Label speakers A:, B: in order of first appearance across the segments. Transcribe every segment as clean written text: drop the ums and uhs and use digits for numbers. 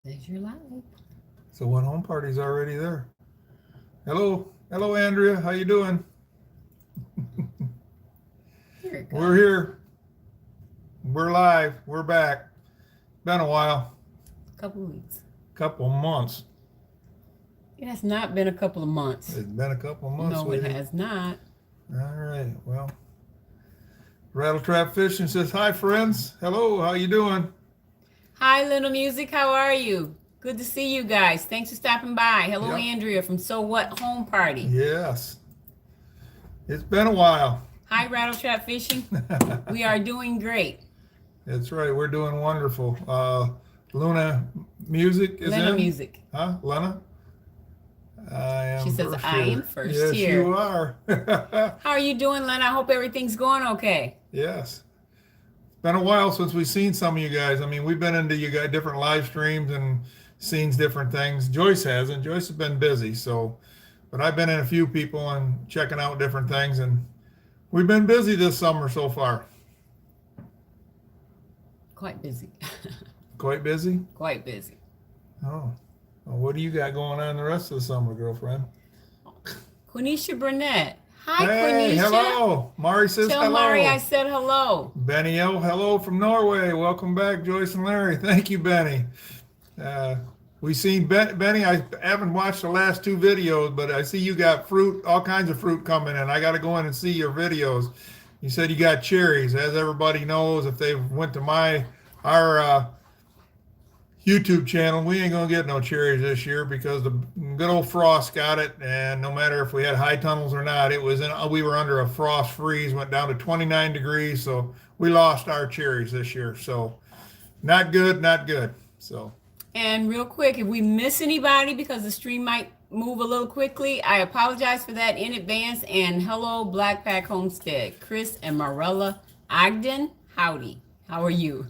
A: There's your live.
B: So one home party's already there. Hello, Andrea. How you doing?
A: Here it
B: We're
A: goes.
B: here. We're live. We're back. Been a while.
A: Couple of weeks.
B: Couple months.
A: It has not been a couple of months.
B: It's been a couple months.
A: No, it
B: sweetie.
A: has not.
B: All right. Well, Rattle Trap Fishing says hi, friends. Hello. How you doing?
A: Hi, Little Music. How are you? Good to see you guys. Thanks for stopping by. Hello,
B: Yep.
A: Andrea from So What Home Party.
B: Yes. It's been a while.
A: Hi, Rattle Trap Fishing. We are doing great.
B: That's right. We're doing wonderful. Luna Music is
A: Lena
B: in.
A: Music.
B: Huh? Lena? I am
A: She says,
B: first
A: I
B: here.
A: am first
B: yes,
A: here.
B: you are.
A: How are you doing, Lena? I hope everything's going okay.
B: Yes. It's been a while since we've seen some of you guys. I mean, we've been into you guys different live streams and seen different things. Joyce hasn't. Joyce has been busy, so but I've been in a few people and checking out different things, and we've been busy this summer so far.
A: Quite busy.
B: Quite busy?
A: Quite busy.
B: Oh. Well, what do you got going on the rest of the summer, girlfriend?
A: Quenisha Burnett. Hi,
B: Hey,
A: Quenisha.
B: hello. Mari says
A: Tell
B: hello.
A: Mari I said hello.
B: Benny L, hello from Norway. Welcome back, Joyce and Larry. Thank you, Benny. We seen Benny. I haven't watched the last two videos, but I see you got fruit, all kinds of fruit coming in. I got to go in and see your videos. You said you got cherries. As everybody knows, if they went to our YouTube channel, we ain't gonna get no cherries this year because the good old frost got it, and no matter if we had high tunnels or not, we were under a frost freeze, went down to 29 degrees, so we lost our cherries this year. So not good. So
A: And real quick, if we miss anybody because the stream might move a little quickly, I apologize for that in advance. And hello, Black Pack Homestead, Chris and Marella Ogden. Howdy. How are you?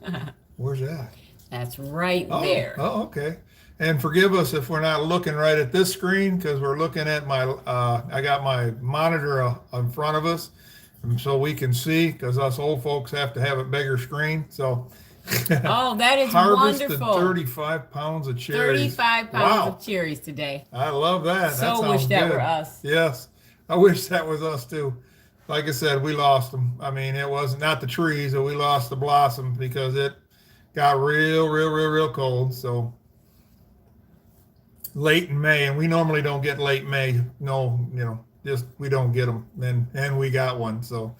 B: where's that?
A: That's right there.
B: Oh, okay. And forgive us if we're not looking right at this screen because we're looking at I got my monitor in front of us, and so we can see because us old folks have to have a bigger screen. So.
A: Oh, that is
B: Harvested
A: wonderful.
B: 35 pounds of cherries.
A: 35 pounds
B: Wow.
A: of cherries today.
B: I love that.
A: So
B: that
A: wish
B: sounds
A: that
B: good.
A: were us.
B: Yes. I wish that was us too. Like I said, we lost them. I mean, it was not the trees, but we lost the blossoms because it got real cold. So late in May, and we normally don't get late May. No, just we don't get them. And we got one. So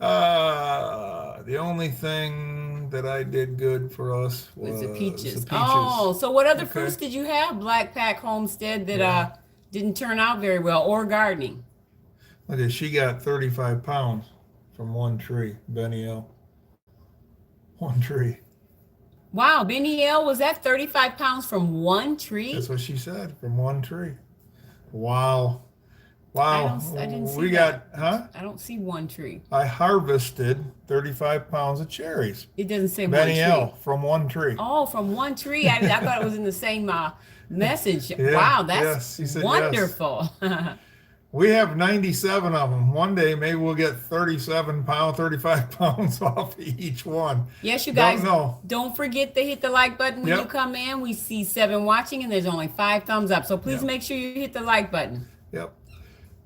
B: the only thing that I did good for us was
A: the peaches.
B: the
A: Oh, so what other
B: Okay.
A: fruits did you have, Black Pack Homestead, that didn't turn out very well, or gardening?
B: Look at, she got 35 pounds from one tree, Benny L. One tree.
A: Wow, Benny L, was that 35 pounds from one tree?
B: That's what she said, from one tree. Wow. Wow.
A: I didn't see
B: we
A: that.
B: got,
A: I don't see one tree.
B: I harvested 35 pounds of cherries.
A: It doesn't say
B: Benny
A: one tree.
B: L. from one tree.
A: Oh, from one tree. I thought it was in the same message.
B: Yeah,
A: Wow,
B: yes,
A: that's
B: he said yes.
A: wonderful.
B: We have 97 of them. One day, maybe we'll get 35 pounds off each one.
A: Yes, you guys,
B: Don't know.
A: don't forget to hit the like button when
B: Yep.
A: you come in. We see 7 watching and there's only 5 thumbs up. So please
B: Yep.
A: make sure you hit the like button.
B: Yep.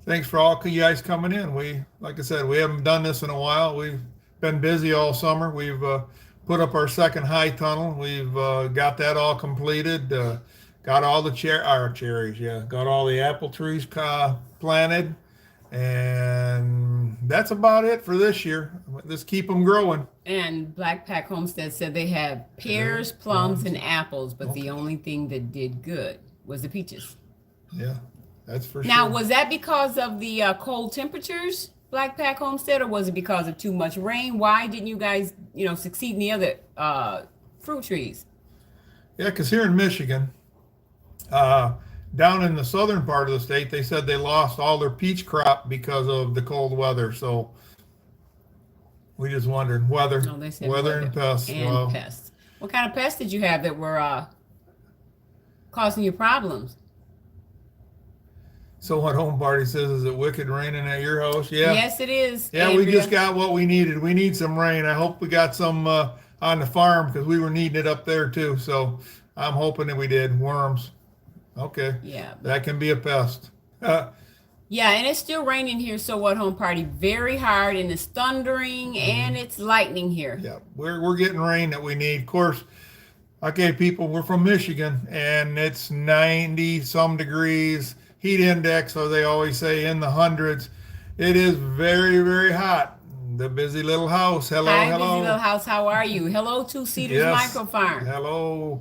B: Thanks for all you guys coming in. Like I said, we haven't done this in a while. We've been busy all summer. We've put up our second high tunnel. We've got that all completed. Got all the cherries. Yeah, got all the apple trees planted, and that's about it for this year. Let's keep them growing.
A: And Black Pack Homestead said they have pears, plums, and apples, but the only thing that did good was the peaches.
B: Yeah, that's for
A: Now,
B: sure.
A: was that because of the cold temperatures, Black Pack Homestead, or was it because of too much rain? Why didn't you guys, succeed in the other fruit trees?
B: Yeah, because here in Michigan, down in the southern part of the state, they said they lost all their peach crop because of the cold weather. So we just wondered weather and pests.
A: And pests. What kind of pests did you have that were causing you problems?
B: So what home party says, is it wicked raining at your house? Yeah.
A: Yes, it is.
B: Yeah,
A: Andrea.
B: we just got what we needed. We need some rain. I hope we got some on the farm because we were needing it up there too. So I'm hoping that we did. Worms. Okay.
A: Yeah.
B: That can be a pest.
A: Yeah, and it's still raining here, so what, home party? Very hard, and it's thundering and it's lightning here.
B: Yeah, we're getting rain that we need. Of course, okay, people, we're from Michigan, and it's 90 some degrees. Heat index, as they always say, in the hundreds. It is very, very hot. The busy little house. Hello,
A: Hi,
B: hello.
A: Busy Little House. How are you? Hello, Two Cedars
B: Yes.
A: Micro Farm.
B: Hello,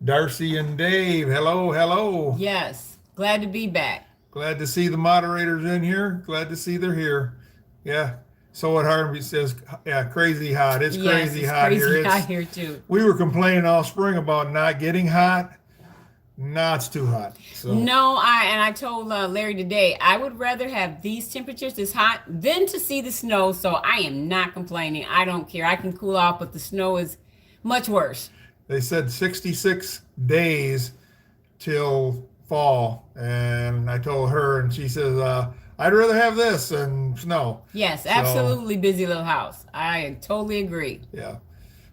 B: Darcy and Dave. Hello, hello.
A: Yes, glad to be back.
B: Glad to see the moderators in here. Glad to see they're here. Yeah. So what Harvey says, yeah, crazy hot. It's
A: Yes,
B: crazy
A: it's
B: hot
A: crazy
B: here.
A: hot here too.
B: We were complaining all spring about not getting hot. Now it's too hot. So
A: No, I told Larry today I would rather have these temperatures this hot than to see the snow. So I am not complaining. I don't care. I can cool off, but the snow is much worse.
B: they said 66 days till fall. And I told her, and she says, I'd rather have this than snow.
A: Yes,
B: So-
A: absolutely, Busy Little House. I totally agree.
B: Yeah.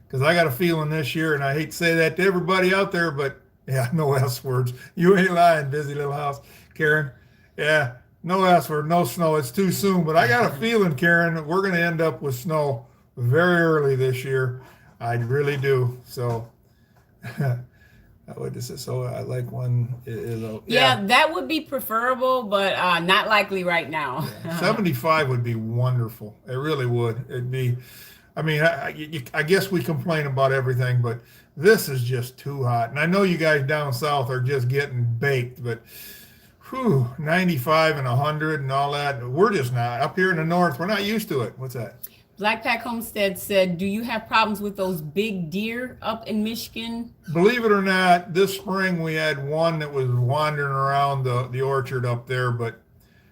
B: Because I got a feeling this year, and I hate to say that to everybody out there, but yeah, no S words. You ain't lying, busy little house. Karen, yeah, no S word, no snow. It's too soon. But I got a feeling, Karen, that we're going to end up with snow very early this year. I really do. So, what is it? So I like one.
A: Yeah, that would be preferable, but not likely right now.
B: 75 would be wonderful. It really would. It'd be, I mean, I guess we complain about everything, but this is just too hot. And I know you guys down south are just getting baked, but whew, 95 and 100 and all that. We're just not. Up here in the north, we're not used to it. What's that?
A: Black Pack Homestead said, do you have problems with those big deer up in Michigan?
B: Believe it or not, this spring we had one that was wandering around the orchard up there, but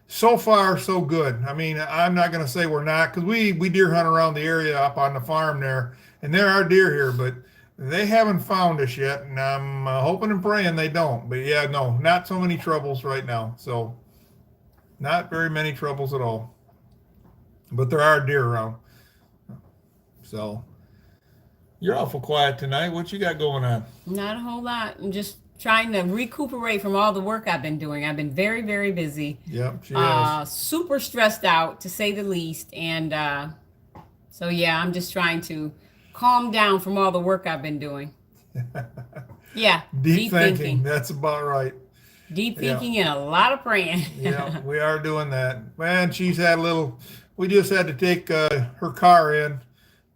B: so far so good. I mean, I'm not going to say we're not, because we deer hunt around the area up on the farm there, and there are deer here, but they haven't found us yet, and I'm hoping and praying they don't. But yeah, no, not so many troubles right now. So not very many troubles at all. But there are deer around. So you're awful quiet tonight. What you got going on?
A: Not a whole lot. I'm just trying to recuperate from all the work I've been doing. I've been very, very busy.
B: Yep, she is.
A: Super stressed out, to say the least. And so, yeah, I'm just trying to calm down from all the work I've been doing. Yeah,
B: Deep thinking. That's about right.
A: Deep thinking and a lot of praying.
B: Yeah, we are doing that. Man, she's had a little, we just had to take her car in.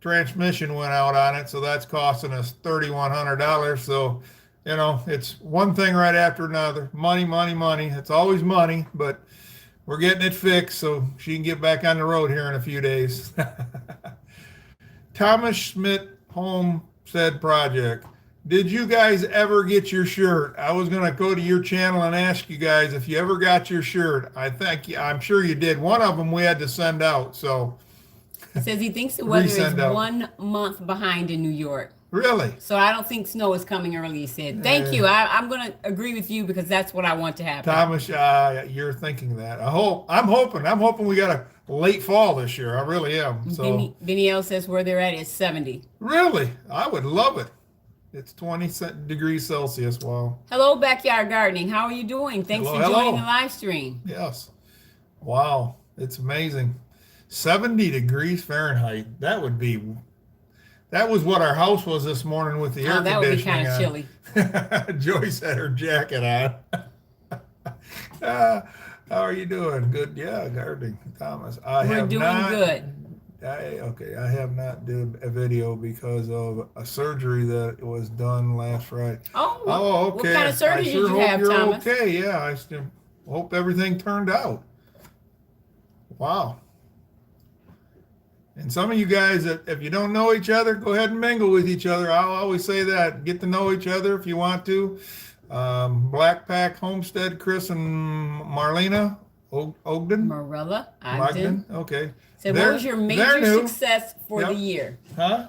B: Transmission went out on it, so that's costing us $3,100. So, you know, it's one thing right after another. Money, money, money. It's always money, but we're getting it fixed so she can get back on the road here in a few days. Thomas Schmidt Homestead Project. Did you guys ever get your shirt? I was going to go to your channel and ask you guys if you ever got your shirt. I'm sure you did. One of them we had to send out, so.
A: Says he thinks the weather is
B: Resend out.
A: 1 month behind in New York.
B: Really?
A: So I don't think snow is coming early, he said. Thank you. I'm going to agree with you because that's what I want to happen.
B: Thomas, you're thinking that. I'm hoping we got a late fall this year. I really am. So
A: Benny L says where they're at is 70.
B: really, I would love it. It's 20 degrees Celsius. Wow.
A: Hello, Backyard Gardening. How are you doing? Thanks
B: Hello,
A: for joining
B: hello.
A: the live stream.
B: Yes. Wow. It's amazing. 70 degrees Fahrenheit. That was what our house was this morning with the air
A: That would be
B: conditioning
A: kind of
B: on.
A: chilly.
B: Joyce had her jacket on. How are you doing? Good. Yeah, gardening, Thomas.
A: We're doing good.
B: I have not did a video because of a surgery that was done last Friday.
A: Oh,
B: Okay.
A: What kind of surgery
B: I
A: did
B: sure
A: you
B: hope
A: have,
B: you're
A: Thomas?
B: okay. Yeah, I still hope everything turned out. Wow. And some of you guys, if you don't know each other, go ahead and mingle with each other. I'll always say that. Get to know each other if you want to. Black Pack Homestead, Chris and Marlena Ogden.
A: Marilla Ogden.
B: Okay.
A: So
B: They're-
A: what was your
B: they're
A: major
B: new.
A: success for
B: Yep.
A: the year?
B: Huh?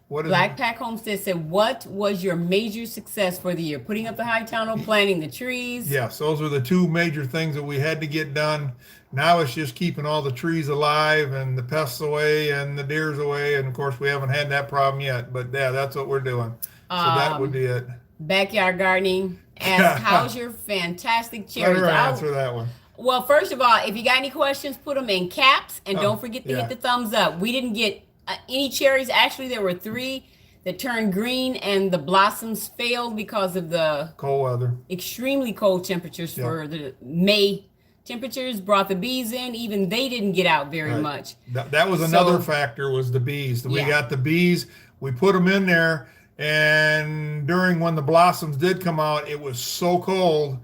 B: What is
A: Black
B: it?
A: Pack Homestead said, what was your major success for the year? Putting up the high tunnel, planting the trees.
B: Yes, those were the two major things that we had to get done. Now it's just keeping all the trees alive and the pests away and the deers away. And of course, we haven't had that problem yet. But yeah, that's what we're doing. So that would be it.
A: Backyard Gardening asks, how's your fantastic
B: Let
A: cherries?
B: her answer that one.
A: Well, first of all, if you got any questions, put them in caps, and don't forget to hit the thumbs up. We didn't get any cherries. Actually, there were 3 that turned green, and the blossoms failed because of the
B: Cold weather.
A: extremely cold temperatures for the May temperatures. Brought the bees in. Even they didn't get out very much.
B: That was another factor, was the bees. We got the bees. We put them in there, and during when the blossoms did come out, it was so cold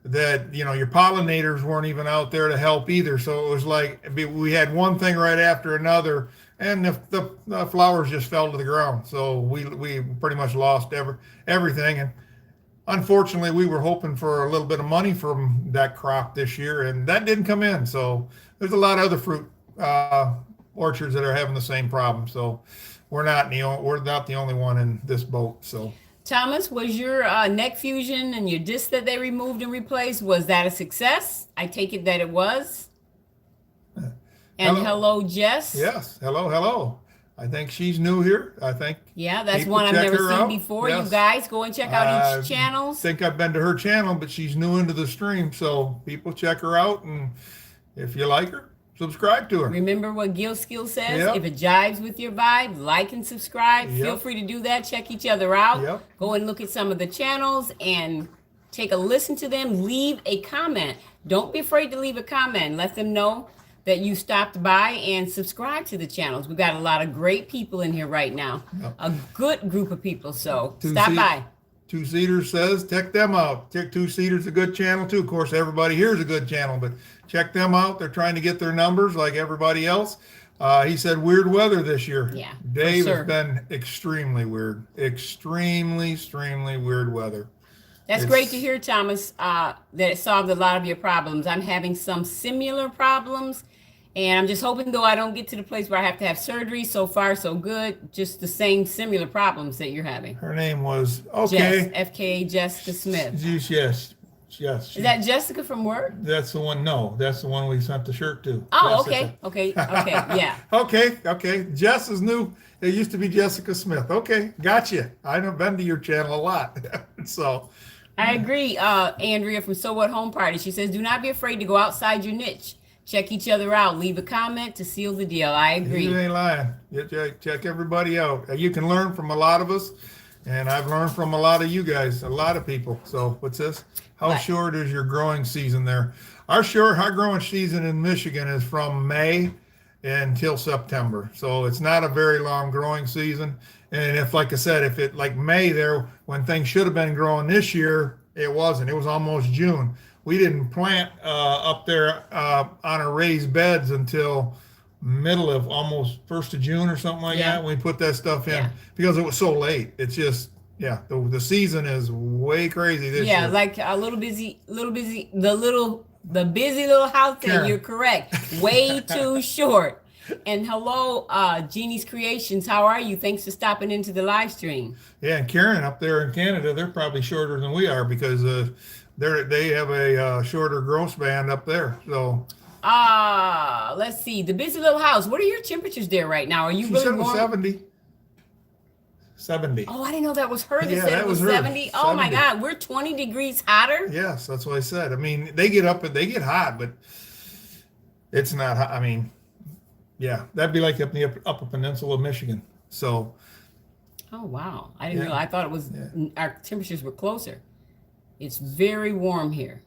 B: that your pollinators weren't even out there to help either. So it was like we had one thing right after another, and the flowers just fell to the ground. So we pretty much lost everything. And unfortunately, we were hoping for a little bit of money from that crop this year, and that didn't come in. So there's a lot of other fruit orchards that are having the same problem. So we're not the only one in this boat. So.
A: Thomas, was your neck fusion and your disc that they removed and replaced, was that a success? I take it that it was. And hello, Jess.
B: Yes, hello. I think she's new here. I think.
A: Yeah, that's one I've never seen before. Yes. You guys go and check out each channel.
B: I think I've been to her channel, but she's new into the stream. So people check her out, and if you like her, subscribe to her.
A: Remember what Gil Skill says? Yep. If it jives with your vibe, like and subscribe. Yep. Feel free to do that. Check each other out. Yep. Go and look at some of the channels and take a listen to them. Leave a comment. Don't be afraid to leave a comment. Let them know that you stopped by, and subscribe to the channels. We've got a lot of great people in here right now. Yep. A good group of people. So stop by.
B: Two Seaters says, check them out. Two Seaters a good channel too. Of course, everybody here is a good channel, but check them out. They're trying to get their numbers like everybody else. He said weird weather this year.
A: Yeah,
B: Dave has been extremely weird. Extremely weird weather.
A: That's great to hear, Thomas, that it solved a lot of your problems. I'm having some similar problems, and I'm just hoping, though, I don't get to the place where I have to have surgery. So far, so good. Just the same similar problems that you're having.
B: Her name was,
A: Jess, FKA Jessica Smith.
B: Yes.
A: Is that Jessica from work?
B: That's the one. No, that's the one we sent the shirt to.
A: Oh, Jessica. Okay, yeah.
B: Okay. Jess is new. It used to be Jessica Smith. Okay, gotcha. I've been to your channel a lot. So.
A: I agree, Andrea from So What Home Party. She says, do not be afraid to go outside your niche. Check each other out. Leave a comment to seal the deal. I agree.
B: You ain't lying. Check everybody out. You can learn from a lot of us, and I've learned from a lot of you guys, a lot of people. So what's this? How short is your growing season there? Our growing season in Michigan is from May until September. So it's not a very long growing season. And if, like I said, if it like May there, when things should have been growing this year, it wasn't. It was almost June. We didn't plant up there on our raised beds until middle of almost 1st of June or something like that. When we put that stuff in because it was so late. It's just, the season is way crazy this year.
A: Yeah, like a little busy, the busy little house thing. You're correct. Way too short. And hello, Jeannie's Creations. How are you? Thanks for stopping into the live stream.
B: Yeah, and Karen up there in Canada, they're probably shorter than we are because they have a shorter growth span up there. So.
A: Let's see. The busy little house. What are your temperatures there right now? Are you really warm?
B: 70.
A: Oh, I didn't know that was her that said it was 70. Oh my God, we're 20 degrees hotter.
B: Yes, that's what I said. I mean, they get hot, but it's not hot. I mean. Yeah, that'd be like up in the upper peninsula of Michigan. So.
A: Oh, wow. I didn't realize. I thought it was our temperatures were closer. It's very warm here.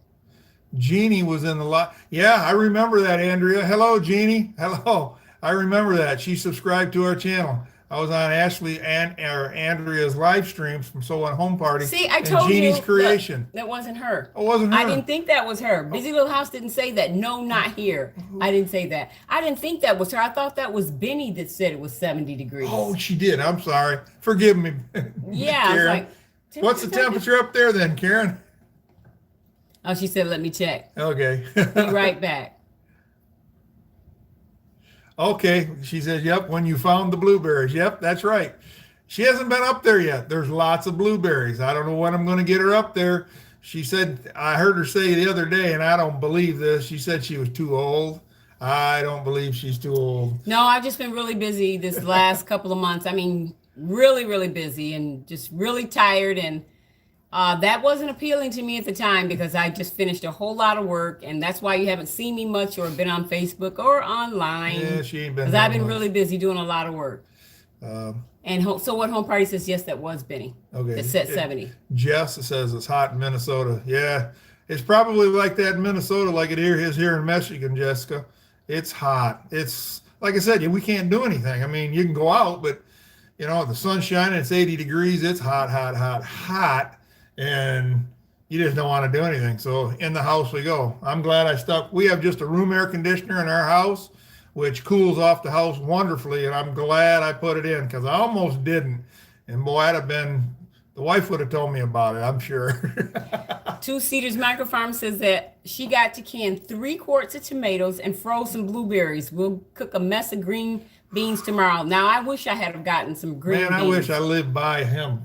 B: Jeannie was in the lot. Yeah, I remember that, Andrea. Hello, Jeannie. Hello. I remember that. She subscribed to our channel. I was on Ashley and Andrea's live streams from So What Home Party.
A: See, I told
B: Jeannie's
A: you
B: Creation.
A: that wasn't her.
B: Oh, wasn't her?
A: I didn't think that was her. Busy Little House didn't say that. No, not here. I didn't say that. I didn't think that was her. I thought that was Benny that said it was 70 degrees.
B: Oh, she did. I'm sorry. Forgive me.
A: Yeah.
B: Karen.
A: I was like,
B: what's the temperature up there then, Karen?
A: Oh, she said, let me check.
B: Okay.
A: Be right back.
B: Okay, she says, yep, when you found the blueberries. Yep, that's right. She hasn't been up there yet. There's lots of blueberries. I don't know when I'm going to get her up there. She said, I heard her say the other day, and I don't believe this. She said she was too old. I don't believe she's too old.
A: No, I've just been really busy this last couple of months. I mean, really, really busy and just really tired. And That wasn't appealing to me at the time because I just finished a whole lot of work, and that's why you haven't seen me much or been on Facebook or online.
B: Yeah, she ain't been
A: Because I've
B: doing
A: been
B: much.
A: really busy doing a lot of work.
B: Um,
A: And so what home party says, yes, that was Benny.
B: Okay.
A: That set 70.
B: Jess says it's hot in Minnesota. Yeah, it's probably like that in Minnesota, like it is here in Michigan, Jessica. It's hot. It's like I said, we can't do anything. I mean, you can go out, but the sun's shining, it's 80 degrees, it's hot, hot, hot, hot, and you just don't want to do anything. So in the house we go. I'm glad I stuck. We have just a room air conditioner in our house, which cools off the house wonderfully, and I'm glad I put it in because I almost didn't. And boy, the wife would have told me about it, I'm sure.
A: Two Cedars Microfarm says that she got to can 3 quarts of tomatoes and frozen blueberries. We'll cook a mess of green beans tomorrow. Now, I wish I had have gotten some green
B: Man,
A: beans.
B: I wish I lived by him.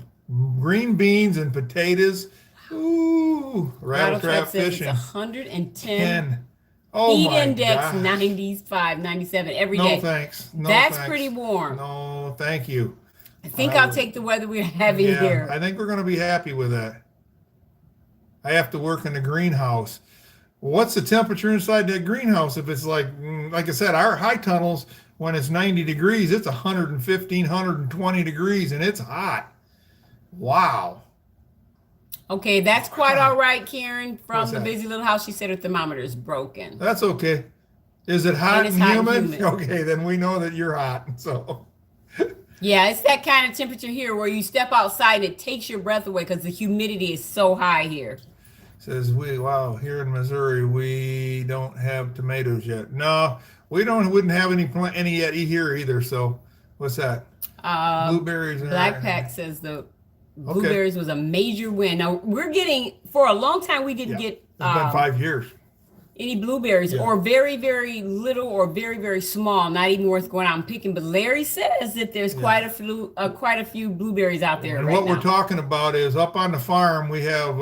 B: Green beans and potatoes. Ooh, rattletrap
A: says
B: fishing.
A: it's 110.
B: 10. Oh
A: Heat
B: my
A: index
B: gosh.
A: 95, 97 every day.
B: No thanks. No
A: That's
B: thanks.
A: pretty warm.
B: No, thank you.
A: I think I'll take the weather we're having
B: Yeah,
A: here.
B: I think we're going to be happy with that. I have to work in the greenhouse. What's the temperature inside that greenhouse? If it's like I said, our high tunnels, when it's 90 degrees, it's 115, 120 degrees, and it's hot. Wow.
A: Okay, that's quite all right, Karen. From
B: What's
A: the
B: that?
A: busy little house, she said her thermometer is broken.
B: That's okay. Is it hot
A: And it's
B: and
A: hot and
B: humid?
A: humid.
B: Okay, then we know that you're hot. So
A: Yeah, it's that kind of temperature here where you step outside and it takes your breath away because the humidity is so high here.
B: says wow, here in Missouri we don't have tomatoes yet. No, we wouldn't have any yet here either. So what's that? Blueberries. and
A: Black Pack says the blueberries was a major win. Now we're getting, for a long time we didn't get
B: It's been 5 years.
A: any blueberries,
B: Yeah.
A: or very, very little, or very, very small, not even worth going out and picking. But Larry says that there's quite a few blueberries out there
B: And
A: right
B: what
A: now.
B: we're talking about is up on the farm, we have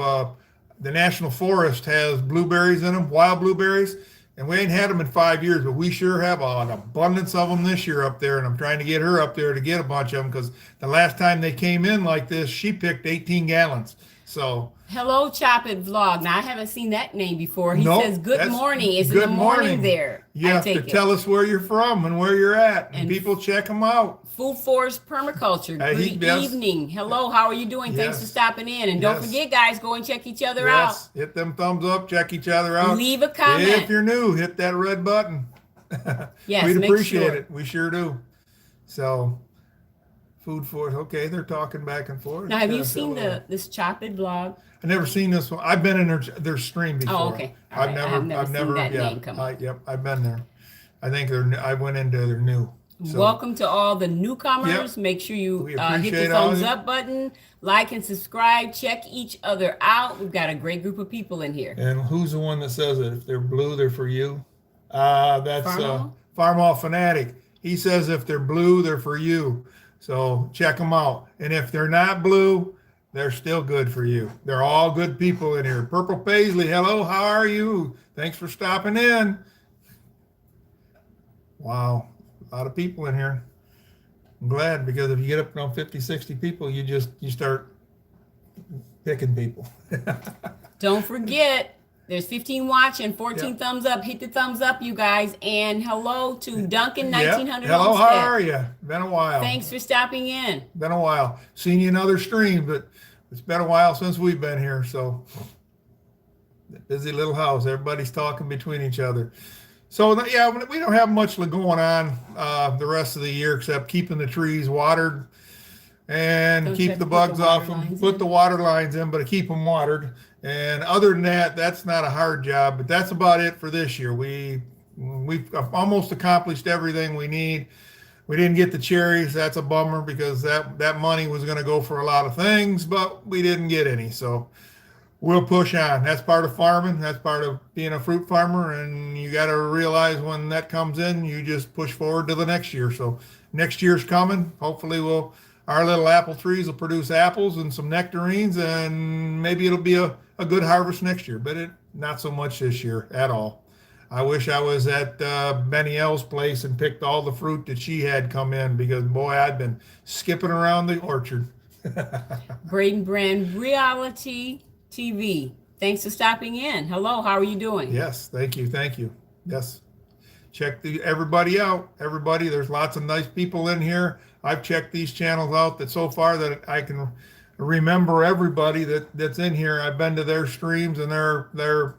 B: the National Forest has blueberries in them, wild blueberries, and we ain't had them in 5 years, but we sure have an abundance of them this year up there. And I'm trying to get her up there to get a bunch of them because the last time they came in like this, she picked 18 gallons. So
A: Hello, Chop It Vlog. Now I haven't seen that name before. He
B: Nope,
A: says good
B: that's
A: morning. It's
B: good
A: in the morning
B: morning.
A: there.
B: you
A: I
B: have to
A: take it.
B: tell us where you're from and where you're at, and
A: And
B: people check them out.
A: Food Forest Permaculture. Good
B: yes.
A: evening. Hello, how are you doing? Thanks for
B: Yes.
A: stopping in. And don't
B: Yes.
A: forget, guys, go and check each other
B: Yes, hit them thumbs up, check each other
A: out.
B: out.
A: Leave a comment.
B: If you're new, hit that red button.
A: Yes,
B: We'd
A: make
B: appreciate
A: sure.
B: it. We sure do. So, Food Forest. Okay, they're talking back and forth.
A: Now, have you
B: Yeah,
A: seen
B: so,
A: this Chop It Vlog?
B: I've never seen this one. I've been in their stream before.
A: Oh, okay. All right. I've never seen that name come up.
B: Yep, I've been there. I think I went into their new. So,
A: Welcome to all the newcomers. Make sure you
B: We
A: hit the
B: appreciate all
A: thumbs
B: you-
A: up button, like and subscribe, check each other out. We've got a great group of people in here.
B: And who's the one that says it? If they're blue, they're for you. That's
A: Farmall?
B: Farmall Fanatic. He says if they're blue, they're for you. So check them out. And if they're not blue, they're still good for you. They're all good people in here. Purple Paisley, hello, how are you? Thanks for stopping in. Wow, a lot of people in here. I'm glad, because if you get up on 50, 60 people, you start picking people.
A: Don't forget, there's 15 watching, 14
B: Yep.
A: thumbs up. Hit the thumbs up, you guys. And hello to Duncan,
B: Yep.
A: 1900
B: Hello,
A: Homestead.
B: how are you? Been a while.
A: Thanks for stopping in.
B: Been a while. Seen you in other streams, but it's been a while since we've been here. So busy little house. Everybody's talking between each other. So yeah, we don't have much going on the rest of the year except keeping the trees watered and
A: Don't
B: keep
A: check
B: the
A: to put
B: bugs
A: the
B: off
A: water
B: them.
A: lines
B: Put
A: in.
B: the water lines in, but keep them watered. And other than that, that's not a hard job. But that's about it for this year. We've almost accomplished everything we need. We didn't get the cherries. That's a bummer because that money was going to go for a lot of things, but we didn't get any. So we'll push on. That's part of farming. That's part of being a fruit farmer. And you got to realize when that comes in, you just push forward to the next year. So next year's coming. Hopefully our little apple trees will produce apples and some nectarines, and maybe it'll be a good harvest next year, but not so much this year at all. I wish I was at Benny L's place and picked all the fruit that she had come in, because boy, I'd been skipping around the orchard.
A: Braden Brand Reality TV. Thanks for stopping in. Hello, how are you doing?
B: Yes, thank you. Yes. Check everybody out. Everybody, there's lots of nice people in here. I've checked these channels out that so far that I can remember everybody that's in here. I've been to their streams and their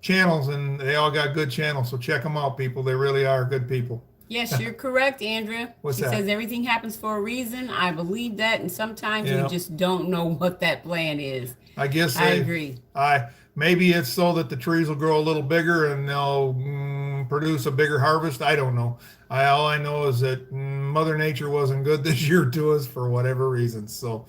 B: channels, and they all got good channels. So check them out, people. They really are good people.
A: Yes, you're correct, Andrea.
B: What's
A: she
B: that?
A: says everything happens for a reason. I believe that, and sometimes
B: Yeah.
A: we just don't know what that plan is.
B: I guess
A: I agree.
B: Maybe it's so that the trees will grow a little bigger and they'll produce a bigger harvest. I don't know. All I know is that Mother Nature wasn't good this year to us for whatever reason. So,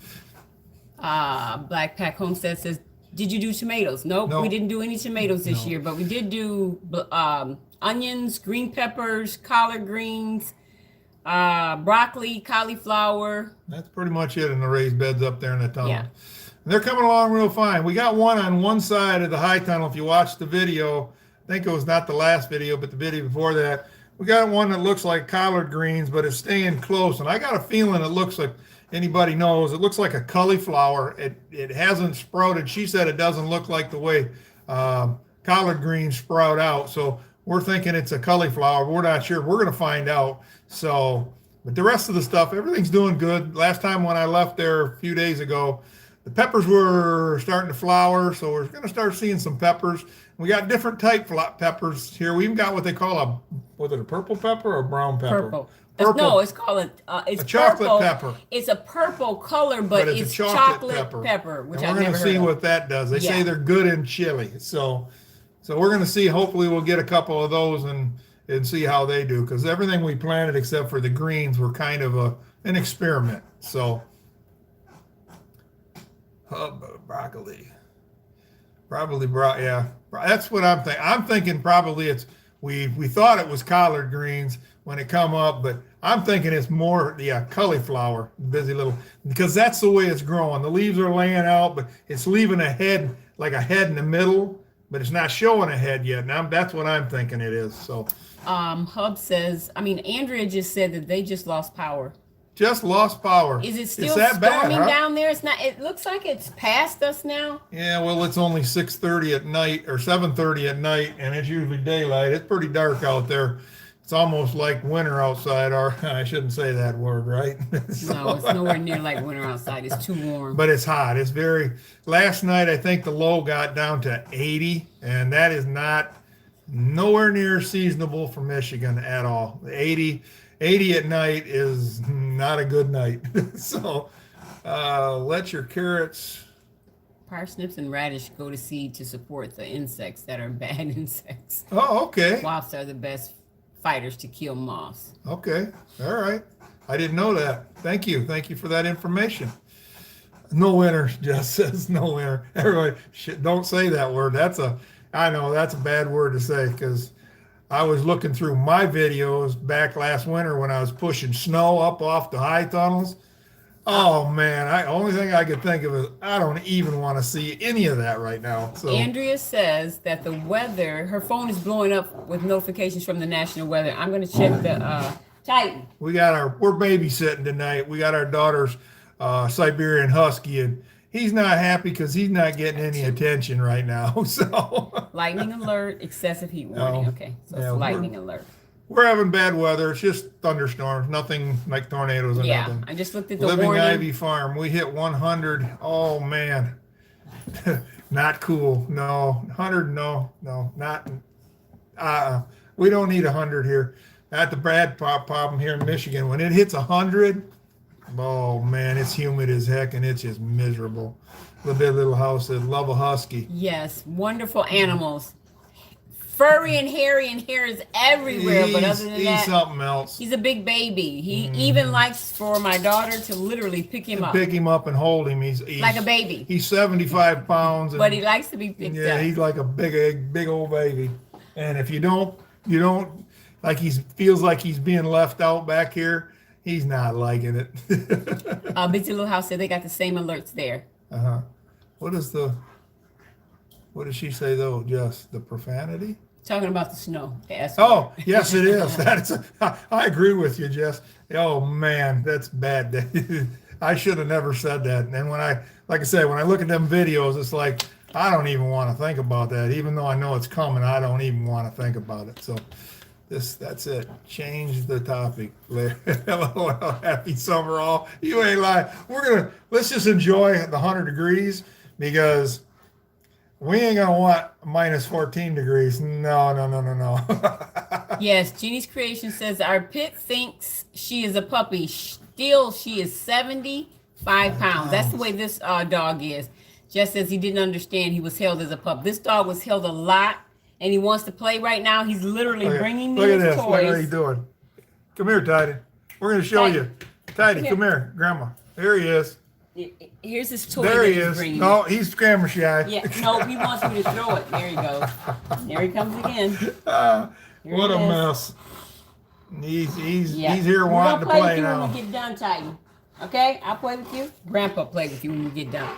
A: Black Pack Homestead says, did you do tomatoes? Nope,
B: No.
A: we didn't do any tomatoes this year, but we did do onions, green peppers, collard greens, broccoli, cauliflower.
B: that's pretty much it in the raised beds up there in the tunnel.
A: Yeah.
B: And they're coming along real fine. We got one on one side of the high tunnel. If you watch the video, I think it was not the last video, but the video before that, we got one that looks like collard greens, but it's staying close. And I got a feeling it looks like, anybody knows, it looks like a cauliflower. It hasn't sprouted. She said it doesn't look like the way collard greens sprout out. So we're thinking it's a cauliflower. We're not sure. We're going to find out. So, but the rest of the stuff, everything's doing good. Last time when I left there a few days ago, the peppers were starting to flower, so we're going to start seeing some peppers. We got different type peppers here. We even got what they call was it a purple pepper or a brown pepper?
A: Purple.
B: Purple.
A: No, it's called it's
B: a chocolate
A: purple.
B: pepper.
A: It's a purple color, but
B: it's
A: it's
B: a
A: chocolate
B: chocolate
A: pepper, which
B: and
A: I've
B: we're going
A: never
B: to see
A: heard of.
B: what that does. They say
A: Yeah.
B: they're good in chili. So we're going to see. Hopefully we'll get a couple of those and see how they do, because everything we planted except for the greens were kind of an experiment. So broccoli. Probably yeah. That's what I'm thinking. I'm thinking probably it's we thought it was collard greens when it come up, but I'm thinking it's more cauliflower, busy little, because that's the way it's growing. The leaves are laying out, but it's leaving a head, like a head in the middle, but it's not showing a head yet. And that's what I'm thinking it is. So
A: Hub says, Andrea just said that they just lost power.
B: just lost power.
A: Is it still
B: that
A: storming
B: bad, huh?
A: down there? It's not. It looks like it's past us now.
B: Yeah, well, it's only 6:30 at night or 7:30 at night, and it's usually daylight. It's pretty dark out there. It's almost like winter outside. Or I shouldn't say that word, right?
A: No, it's nowhere near like winter outside. It's too warm.
B: But it's hot. It's very. Last night, I think the low got down to 80, and that is nowhere near seasonable for Michigan at all. 80 at night is not a good night. So let your carrots.
A: Parsnips and radish go to seed to support the insects that are bad insects.
B: Oh, okay.
A: Wasps are the best fighters to kill moths.
B: Okay. All right. I didn't know that. Thank you. Thank you for that information. No winner, Jess says no winner. Everybody, don't say that word. I know that's a bad word to say, because I was looking through my videos back last winter when I was pushing snow up off the high tunnels. Oh man, only thing I could think of is I don't even want to see any of that right now. So
A: Andrea says that the weather, her phone is blowing up with notifications from the national weather. I'm going to check the Titan.
B: we're babysitting tonight. We got our daughter's Siberian Husky, and he's not happy because he's not getting any attention right now. So
A: Lightning alert, excessive heat warning.
B: Oh,
A: Okay, so
B: yeah,
A: it's lightning alert.
B: we're having bad weather. It's just thunderstorms, nothing like tornadoes or
A: Yeah,
B: nothing.
A: I just looked at the
B: Living
A: warning.
B: Ivy Farm, we hit 100. Oh man, not cool. No, 100. No, not. We don't need 100 here. At the Brad problem here in Michigan, when it hits 100, oh man, it's humid as heck and it's just miserable. Little house that love a husky.
A: Yes, wonderful animals. Furry and hairy, and hair is everywhere. But other than
B: He's
A: that,
B: something else.
A: he's a big baby. He even likes for my daughter to literally pick him up
B: Pick him up and hold him. He's
A: like a baby.
B: He's 75 pounds. And,
A: But he likes to be picked
B: yeah,
A: up.
B: he's like a big old baby. And if you don't like, feels like he's being left out back here. He's not liking it.
A: Busy Little House said they got the same alerts there.
B: What does she say though? Just the profanity?
A: Talking about the snow. The S
B: Oh, yes, it is. I agree with you, Jess. Oh man, that's bad. I should have never said that. And then like I said, when I look at them videos, it's like, I don't even want to think about that. Even though I know it's coming, I don't even want to think about it. So that's it. Change the topic. Hello, happy summer all. You ain't lying. Let's just enjoy the 100 degrees because we ain't gonna want minus 14 degrees. No, no, no, no, no.
A: Yes, Jeannie's Creation says our pit thinks she is a puppy. Still, she is 75 pounds. That's the way this dog is. Just as he didn't understand he was held as a pup. This dog was held a lot, and he wants to play right now. He's literally bringing me his toys.
B: Look at what he's doing. Come here, Tidy. We're going to show you. Tidy, come here. Grandma. Here he is.
A: Here's his toy.
B: There he is. No, he's camera shy.
A: Yeah, no, he wants me to throw it. There he goes. There he comes again.
B: What a mess. He's here wanting to play now.
A: When we get done, Tidy. Okay, I'll play with you. Grandpa play with you when we get done.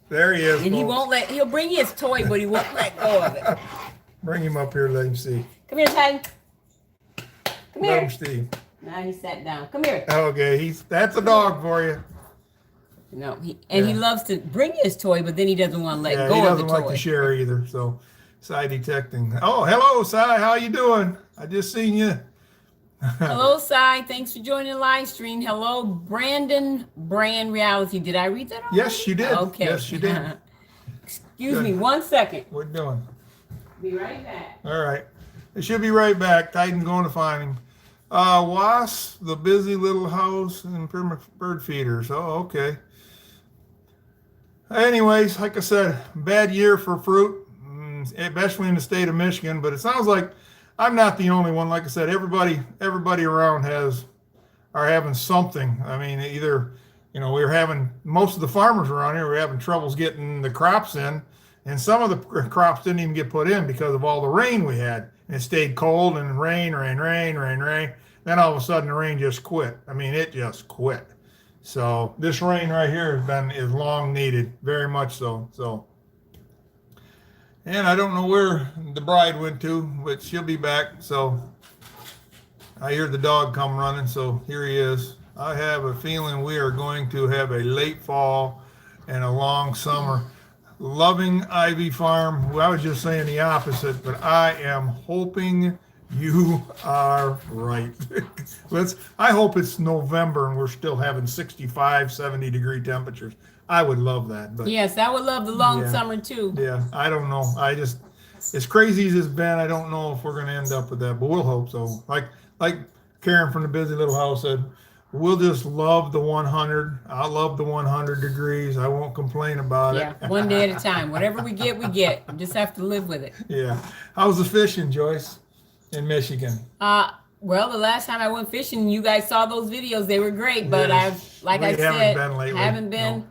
B: There he is.
A: And folks. He'll bring you his toy, but he won't let go of it.
B: Bring him up here, let him see.
A: Come here, Tidy. Come here.
B: Let him see.
A: Now he sat down. Come here.
B: Okay, that's a dog for you.
A: No, he loves to bring his toy, but then he doesn't want to let go of the toy.
B: He doesn't like to share either. So, Cy detecting. Oh, hello, Cy. How you doing? I just seen you.
A: Hello, Cy. Thanks for joining the live stream. Hello, Brandon Brand Reality. Did I read that already?
B: Yes, you did.
A: Okay.
B: Yes, you did.
A: Excuse me 1 second.
B: We're doing.
A: Be right back.
B: All right. It should be right back. Titan's going to find him. Wasp, the busy little house, and bird feeders. Oh, okay. Anyways, like I said, bad year for fruit, especially in the state of Michigan. But it sounds like I'm not the only one. Like I said, everybody around are having something. I mean, either, most of the farmers around here were having troubles getting the crops in, and some of the crops didn't even get put in because of all the rain we had. And it stayed cold and rain. Then all of a sudden the rain just quit. I mean, it just quit. So this rain right here is long needed, very much so. And I don't know where the bride went to, but she'll be back. So I hear the dog come running, so here he is. I have a feeling we are going to have a late fall and a long summer. Loving Ivy Farm. Well, I was just saying the opposite, but I am hoping you are right. I hope it's November and we're still having 65, 70 degree temperatures. I would love that. But
A: yes, I would love the long summer too.
B: Yeah, I don't know. As crazy as it's been, I don't know if we're going to end up with that, but we'll hope so. Like Karen from the Busy Little House said, we'll just love the 100. I love the 100 degrees. I won't complain about it.
A: Yeah, one day at a time. Whatever we get, we get. We just have to live with it.
B: Yeah. How's the fishing, Joyce, in Michigan?
A: Well, the last time I went fishing, you guys saw those videos. They were great, but
B: Yes.
A: I haven't been.
B: No.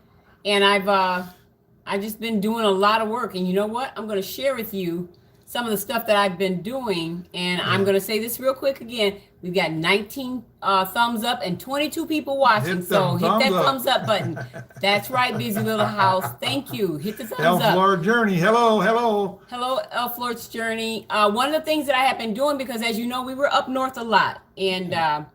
A: And I've just been doing a lot of work. And you know what? I'm going to share with you some of the stuff that I've been doing. And I'm going to say this real quick again. We've got 19 thumbs up and 22 people watching. Hit that thumbs up button. That's right, Busy Little House. Thank you. Hit the thumbs up.
B: Elf Journey. Hello.
A: Hello, Elf Lord's Journey. One of the things that I have been doing, because as you know, we were up north a lot. And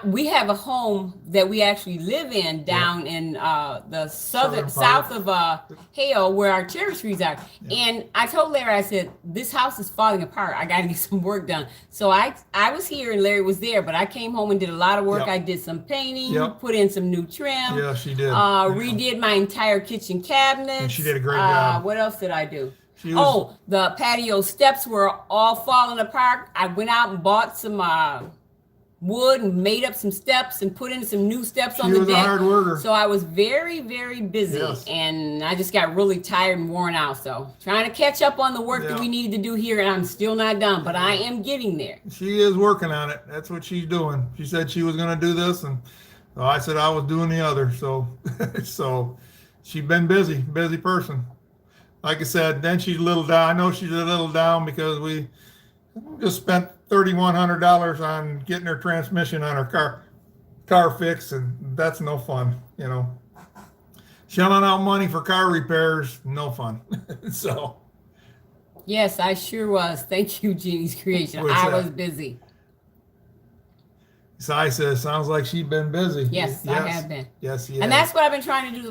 A: we have a home that we actually live in down in the south of Hale, where our cherry trees are. And I told Larry, I said, this house is falling apart. I got to get some work done. So I was here and Larry was there, but I came home and did a lot of work. I did some painting, put in some new trim.
B: Yeah, she did.
A: Redid my entire kitchen cabinet.
B: And she did a great job.
A: What else did I do? The patio steps were all falling apart. I went out and bought some wood and made up some steps and put in some new steps on the deck.
B: She was a hard worker.
A: So I was very, very busy, and I just got really tired and worn out. So trying to catch up on the work that we needed to do here, and I'm still not done, but I am getting there.
B: She is working on it. That's what she's doing. She said she was going to do this, and so I said I was doing the other. So, so she's been busy person. Like I said, then she's a little down. I know she's a little down because we just spent $3,100 on getting her transmission on her car fixed, and that's no fun, Shelling out money for car repairs, no fun. So.
A: Yes, I sure was. Thank you, Jeannie's Creation. I was busy.
B: Sai says, sounds like she's been busy.
A: Yes, I have been.
B: Yes, yes.
A: And that's what I've been trying to do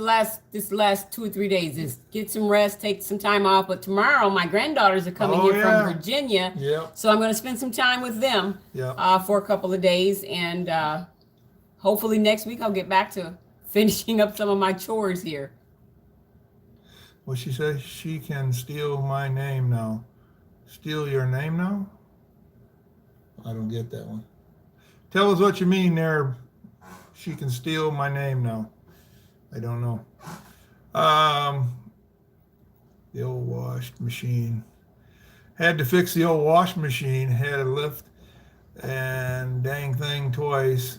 A: this last 2 or 3 days is get some rest, take some time off. But tomorrow, my granddaughters are coming here from Virginia.
B: Yep.
A: So I'm going to spend some time with them for a couple of days. And hopefully next week I'll get back to finishing up some of my chores here.
B: What she says, she can steal my name now. Steal your name now? I don't get that one. Tell us what you mean there. She can steal my name now. I don't know. The old wash machine. Had to fix the old wash machine. Had to lift and dang thing twice.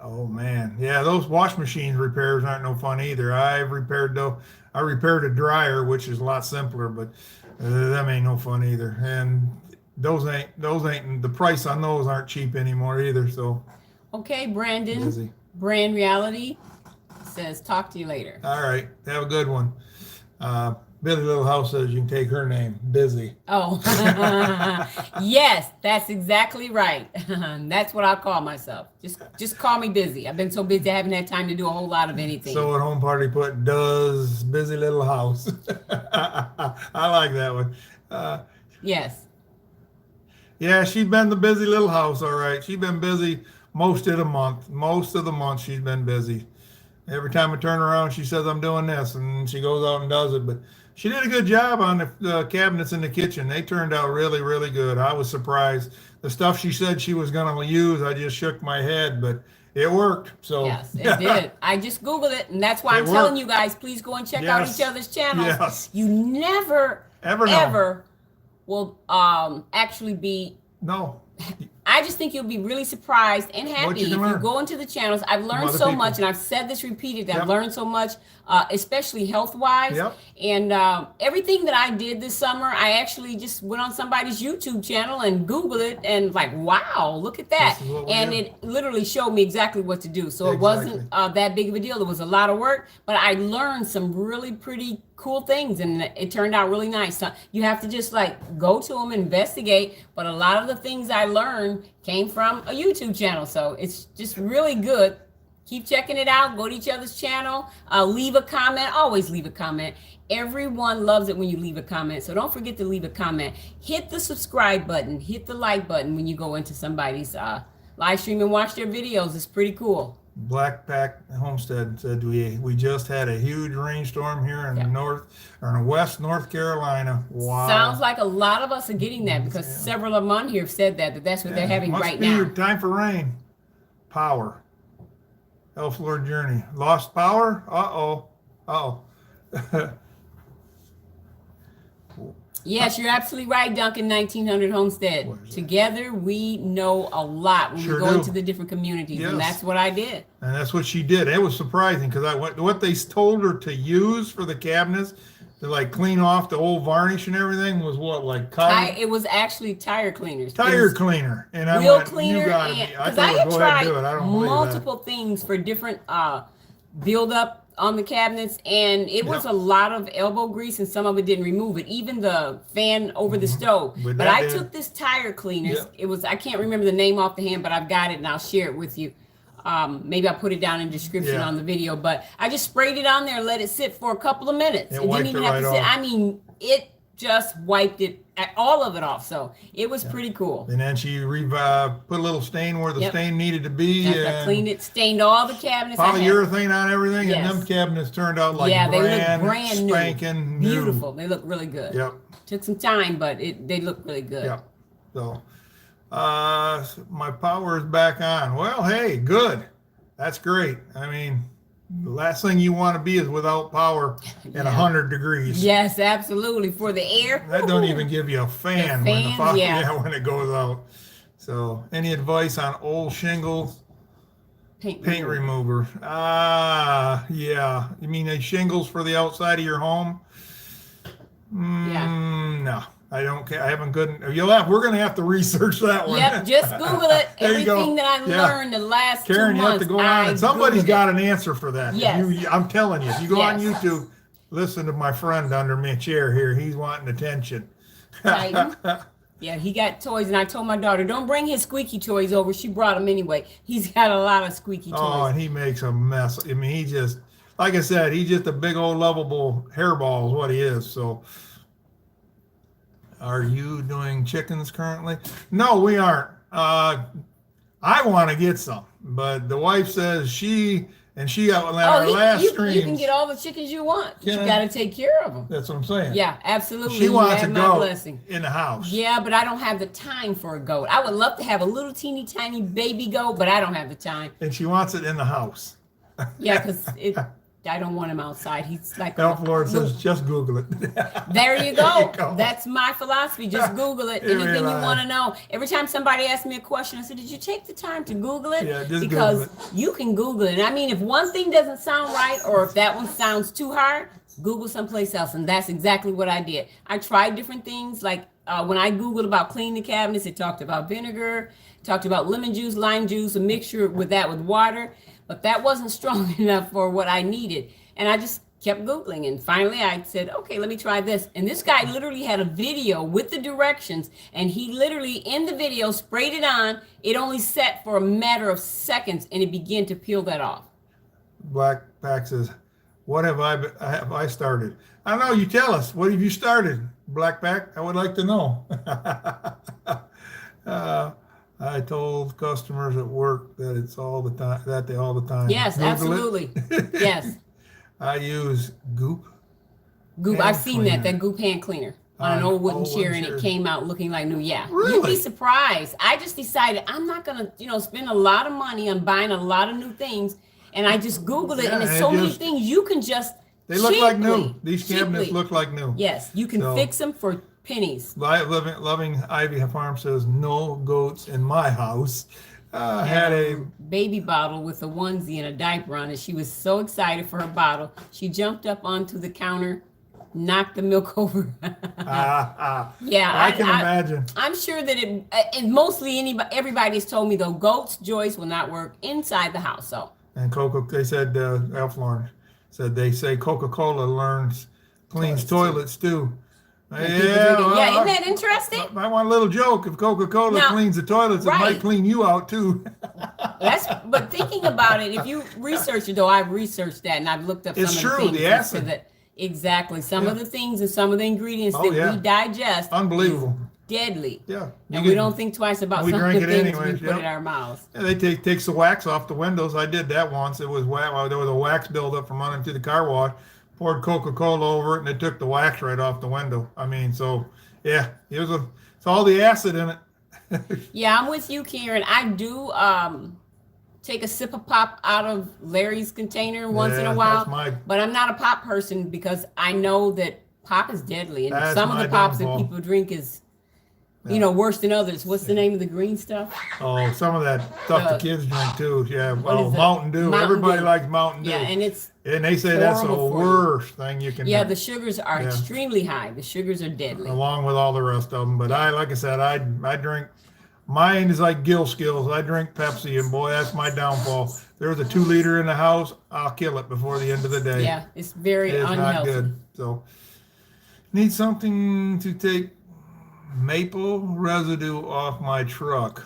B: Oh man, yeah, those wash machine repairs aren't no fun either. I repaired a dryer, which is a lot simpler, but them ain't no fun either. And those ain't the price on those aren't cheap anymore either. So
A: okay, Brandon,
B: busy.
A: Brand Reality says talk to you later.
B: All right, have a good one. Billy Little House says you can take her name, Busy.
A: Oh, yes, that's exactly right. That's what I call myself. Just call me busy. I've been so busy I haven't had time to do a whole lot of anything.
B: So at Home Party put does Busy Little House. I like that one.
A: Yes.
B: Yeah, she's been the busy little house, all right. She's been busy most of the month. Most of the month she's been busy. Every time I turn around, she says, I'm doing this, and she goes out and does it. But she did a good job on the cabinets in the kitchen. They turned out really, really good. I was surprised. The stuff she said she was going to use, I just shook my head, but it worked. So
A: yes, it did. I just Googled it, and that's why I'm telling you guys, please go and check out each other's channels.
B: Yes.
A: You never, ever will actually be.
B: No.
A: I just think you'll be really surprised and happy if you go into the channels. I've learned so much, and I've said this repeatedly. I've learned so much, especially health-wise. And everything that I did this summer, I actually just went on somebody's YouTube channel and Googled it, and like, wow, look at that. And it literally showed me exactly what to do. So it wasn't that big of a deal. It was a lot of work, but I learned some really pretty cool things, and it turned out really nice. So you have to just like go to them, investigate. But a lot of the things I learned came from a YouTube channel, so it's just really good. Keep checking it out. Go to each other's channel. Leave a comment. Always leave a comment. Everyone loves it when you leave a comment, so don't forget to leave a comment. Hit the subscribe button. Hit the like button when you go into somebody's live stream and watch their videos. It's pretty cool.
B: Blackpack Homestead said we just had a huge rainstorm here in in West North Carolina. Wow.
A: Sounds like a lot of us are getting that because several of them on here have said that's what they're having right now.
B: Time for rain. Power. Elf Lord Journey. Lost power? Uh-oh.
A: Yes, you're absolutely right, Duncan 1900 Homestead. Together, we know a lot when we go into the different communities, and that's what I did.
B: And that's what she did. It was surprising because what they told her to use for the cabinets to like clean off the old varnish and everything was what, like cotton?
A: It was actually tire cleaners.
B: Tire cleaner. And I
A: wheel
B: went,
A: cleaner. Because I had tried multiple things for different build up on the cabinets, and it was a lot of elbow grease, and some of it didn't remove it, even the fan over the stove. But I took this tire cleaner. It was, I can't remember the name off the hand, but I've got it and I'll share it with you. Maybe I'll put it down in the description on the video, but I just sprayed it on there and let it sit for a couple of minutes. It didn't even have to sit. I mean, it just wiped it, all of it off. So it was pretty cool.
B: And then she put a little stain where the stain needed to be.
A: I cleaned it, stained all the cabinets.
B: Polyurethane on everything, and them cabinets turned out like brand new, spanking new.
A: Beautiful. They look really good. Took some time, but they look really good.
B: So, my power is back on. Well, hey, good. That's great. I mean, the last thing you want to be is without power at 100 degrees.
A: Yes, absolutely. For the air.
B: That don't even give you a fan when the power, when it goes out. So, any advice on old shingles? Paint remover. You mean the shingles for the outside of your home? No. I don't care. I haven't good. We're going to have to research that one.
A: Yep, just Google it. Everything that I've learned the last 2 months.
B: Karen, you have to go on, and somebody's got an answer for that.
A: Yes.
B: I'm telling you, if you go on YouTube, listen to my friend under my chair here. He's wanting attention.
A: Right. Yeah, he got toys, and I told my daughter, don't bring his squeaky toys over. She brought them anyway. He's got a lot of squeaky
B: Oh,
A: toys.
B: and he makes a mess. I mean, he just, like I said, he's just a big old lovable hairball is what he is. So, are you doing chickens currently? No, we aren't. I want to get some, but the wife says she on our last
A: you
B: streams.
A: can get all the chickens you want. But
B: Can
A: you
B: I?
A: got to take care of them.
B: That's what I'm saying.
A: Yeah, absolutely.
B: She
A: You
B: wants a
A: have my
B: goat
A: blessing.
B: in the house.
A: Yeah, but I don't have the time for a goat. I would love to have a little teeny tiny baby goat, but I don't have the time.
B: And she wants it in the house.
A: Yeah, because I don't want him outside. He's like
B: Elf Lord says, just Google it.
A: There you go.
B: There you go.
A: That's my philosophy. Just Google it.
B: You
A: Anything you
B: realize.
A: want to know. Every time somebody asks me a question, I said, "Did you take the time to Google it?"
B: Yeah, just
A: because
B: Google
A: you can Google it. And I mean, if one thing doesn't sound right, or if that one sounds too hard, Google someplace else. And that's exactly what I did. I tried different things. Like when I Googled about cleaning the cabinets, it talked about vinegar, talked about lemon juice, lime juice, a mixture with water. But that wasn't strong enough for what I needed. And I just kept Googling. And finally I said, okay, let me try this. And this guy literally had a video with the directions. And he literally in the video sprayed it on. It only set for a matter of seconds and it began to peel that off.
B: Black Pack says, what have I started? I don't know. You tell us. What have you started, Black Pack? I would like to know. I told customers at work that it's all the time, that they all the time.
A: Yes,
B: Google
A: absolutely.
B: it.
A: Yes.
B: I use Goop.
A: Goop.
B: Hand
A: I've seen
B: cleaner.
A: that Goop hand cleaner on an old wooden chair, and it came out looking like new. Yeah. You'd
B: Really?
A: be surprised. I just decided I'm not gonna, spend a lot of money on buying a lot of new things. And I just Googled it,
B: Yeah,
A: and there's
B: and
A: so
B: it
A: many
B: just-
A: things you can just
B: They look like new.
A: cheaply-
B: These cabinets
A: cheaply-
B: look like new.
A: Yes, you can
B: So-
A: fix them for pennies.
B: Loving Ivy Farm says, no goats in my house. Had a
A: baby bottle with a onesie and a diaper on it. She was so excited for her bottle. She jumped up onto the counter, knocked the milk over. Yeah,
B: I can imagine.
A: I'm sure that and mostly everybody's told me though, goats, Joyce, will not work inside the house. So
B: And they said, Elf Lauren said, they say Coca-Cola cleans toilets too.
A: yeah, isn't that interesting?
B: I want a little joke. If Coca-Cola
A: Now,
B: cleans the toilets, it
A: right.
B: might clean you out too.
A: But thinking about it, if you research it though, I've researched that and I've looked up
B: It's
A: some of
B: true,
A: the
B: the
A: things that
B: acid.
A: say that exactly some
B: Yeah.
A: of the things and some of the ingredients
B: Oh,
A: that
B: yeah.
A: we digest
B: Unbelievable.
A: is deadly.
B: Yeah.
A: And we don't think twice about
B: we
A: some of
B: drink
A: the
B: it
A: things
B: anyways,
A: we put
B: yep.
A: in our mouths.
B: Yeah, they takes the wax off the windows. I did that once. It was there was a wax buildup from running to the car wash. Poured Coca-Cola over it, and it took the wax right off the window. I mean, so yeah, it's all the acid in it.
A: Yeah, I'm with you, Karen. I do take a sip of pop out of Larry's container once in
B: Yeah,
A: a while,
B: that's my-
A: but I'm not a pop person because I know that pop is deadly, and
B: That's
A: some of
B: my
A: the pops
B: downfall.
A: that people drink is,
B: Yeah.
A: worse than others. What's the name of the green stuff?
B: Oh, some of that stuff the kids drink too. Yeah,
A: What is it?
B: Mountain Dew.
A: Mountain
B: Everybody
A: Dew.
B: likes Mountain Dew.
A: Yeah, and it's
B: And they say that's the
A: horrible for you.
B: worst thing you can
A: yeah,
B: do,
A: the sugars are
B: Yeah.
A: extremely high. The sugars are deadly.
B: along with all the rest of them. But like I said, I drink. Mine is like Gill Skills. I drink Pepsi, and boy, that's my downfall. There's a 2 liter in the house. I'll kill it before the end of the day.
A: Yeah, it's very
B: It is not
A: unhealthy.
B: good. So, need something to take maple residue off my truck.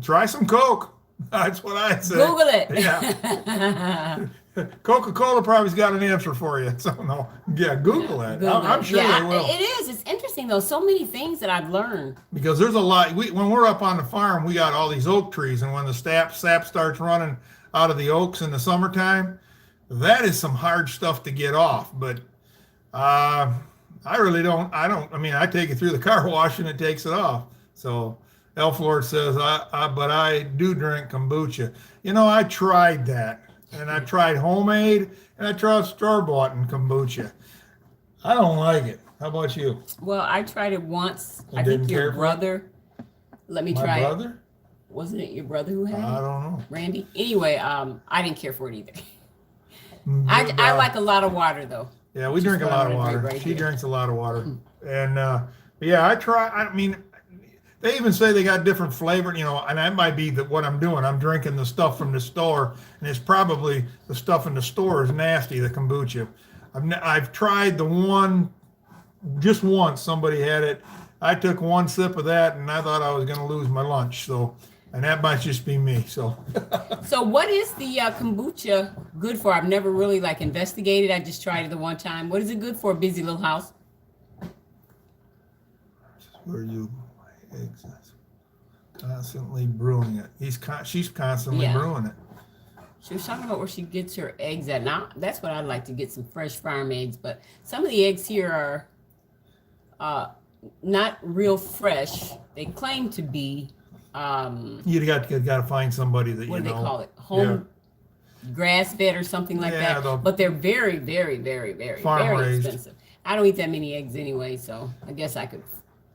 B: Try some Coke. That's what I say.
A: Google it.
B: Yeah. Coca-Cola probably's got an answer for you. So no, yeah, Google it.
A: Google
B: I'm
A: it.
B: sure
A: Yeah,
B: they will.
A: it is. It's interesting though. So many things that I've learned.
B: Because there's a lot. When we're up on the farm, we got all these oak trees, and when the sap starts running out of the oaks in the summertime, that is some hard stuff to get off. But I really don't. I mean, I take it through the car wash and it takes it off. So Elf Lord says, but I do drink kombucha. I tried that, and I tried homemade, and I tried store-bought and kombucha. I don't like it. How about you?
A: Well, I tried it once.
B: You
A: I
B: didn't
A: think
B: care
A: your
B: for it?
A: brother. Let me
B: My
A: try it.
B: brother?
A: Wasn't it your brother who had
B: I
A: it?
B: don't know.
A: Randy. Anyway, I didn't care for it either.
B: But,
A: I like a lot of water though.
B: Yeah, we
A: Just
B: drink a
A: what I
B: lot of
A: wanna drink
B: water.
A: right
B: She
A: here.
B: drinks a lot of water. And yeah, I try. I mean, they even say they got different flavor, and that might be what I'm doing. I'm drinking the stuff from the store, and it's probably the stuff in the store is nasty, the kombucha. I've tried the one just once. Somebody had it, I took one sip of that and I thought I was going to lose my lunch. So, and that might just be me. So,
A: So what is the kombucha good for? I've never really like investigated. I just tried it the one time. What is it good for, Busy Little House?
B: where you eggs constantly brewing it. She's constantly
A: Yeah.
B: brewing it.
A: She was talking about where she gets her eggs at. Now, that's what I'd like to get, some fresh farm eggs. But some of the eggs here are not real fresh. They claim to be,
B: You got to find somebody that
A: what
B: you
A: do
B: know.
A: they call it? Home grass fed or something like
B: Yeah,
A: that. But they're very, very, very, very,
B: Farm
A: very
B: raised.
A: expensive. I don't eat that many eggs anyway, so I guess I could.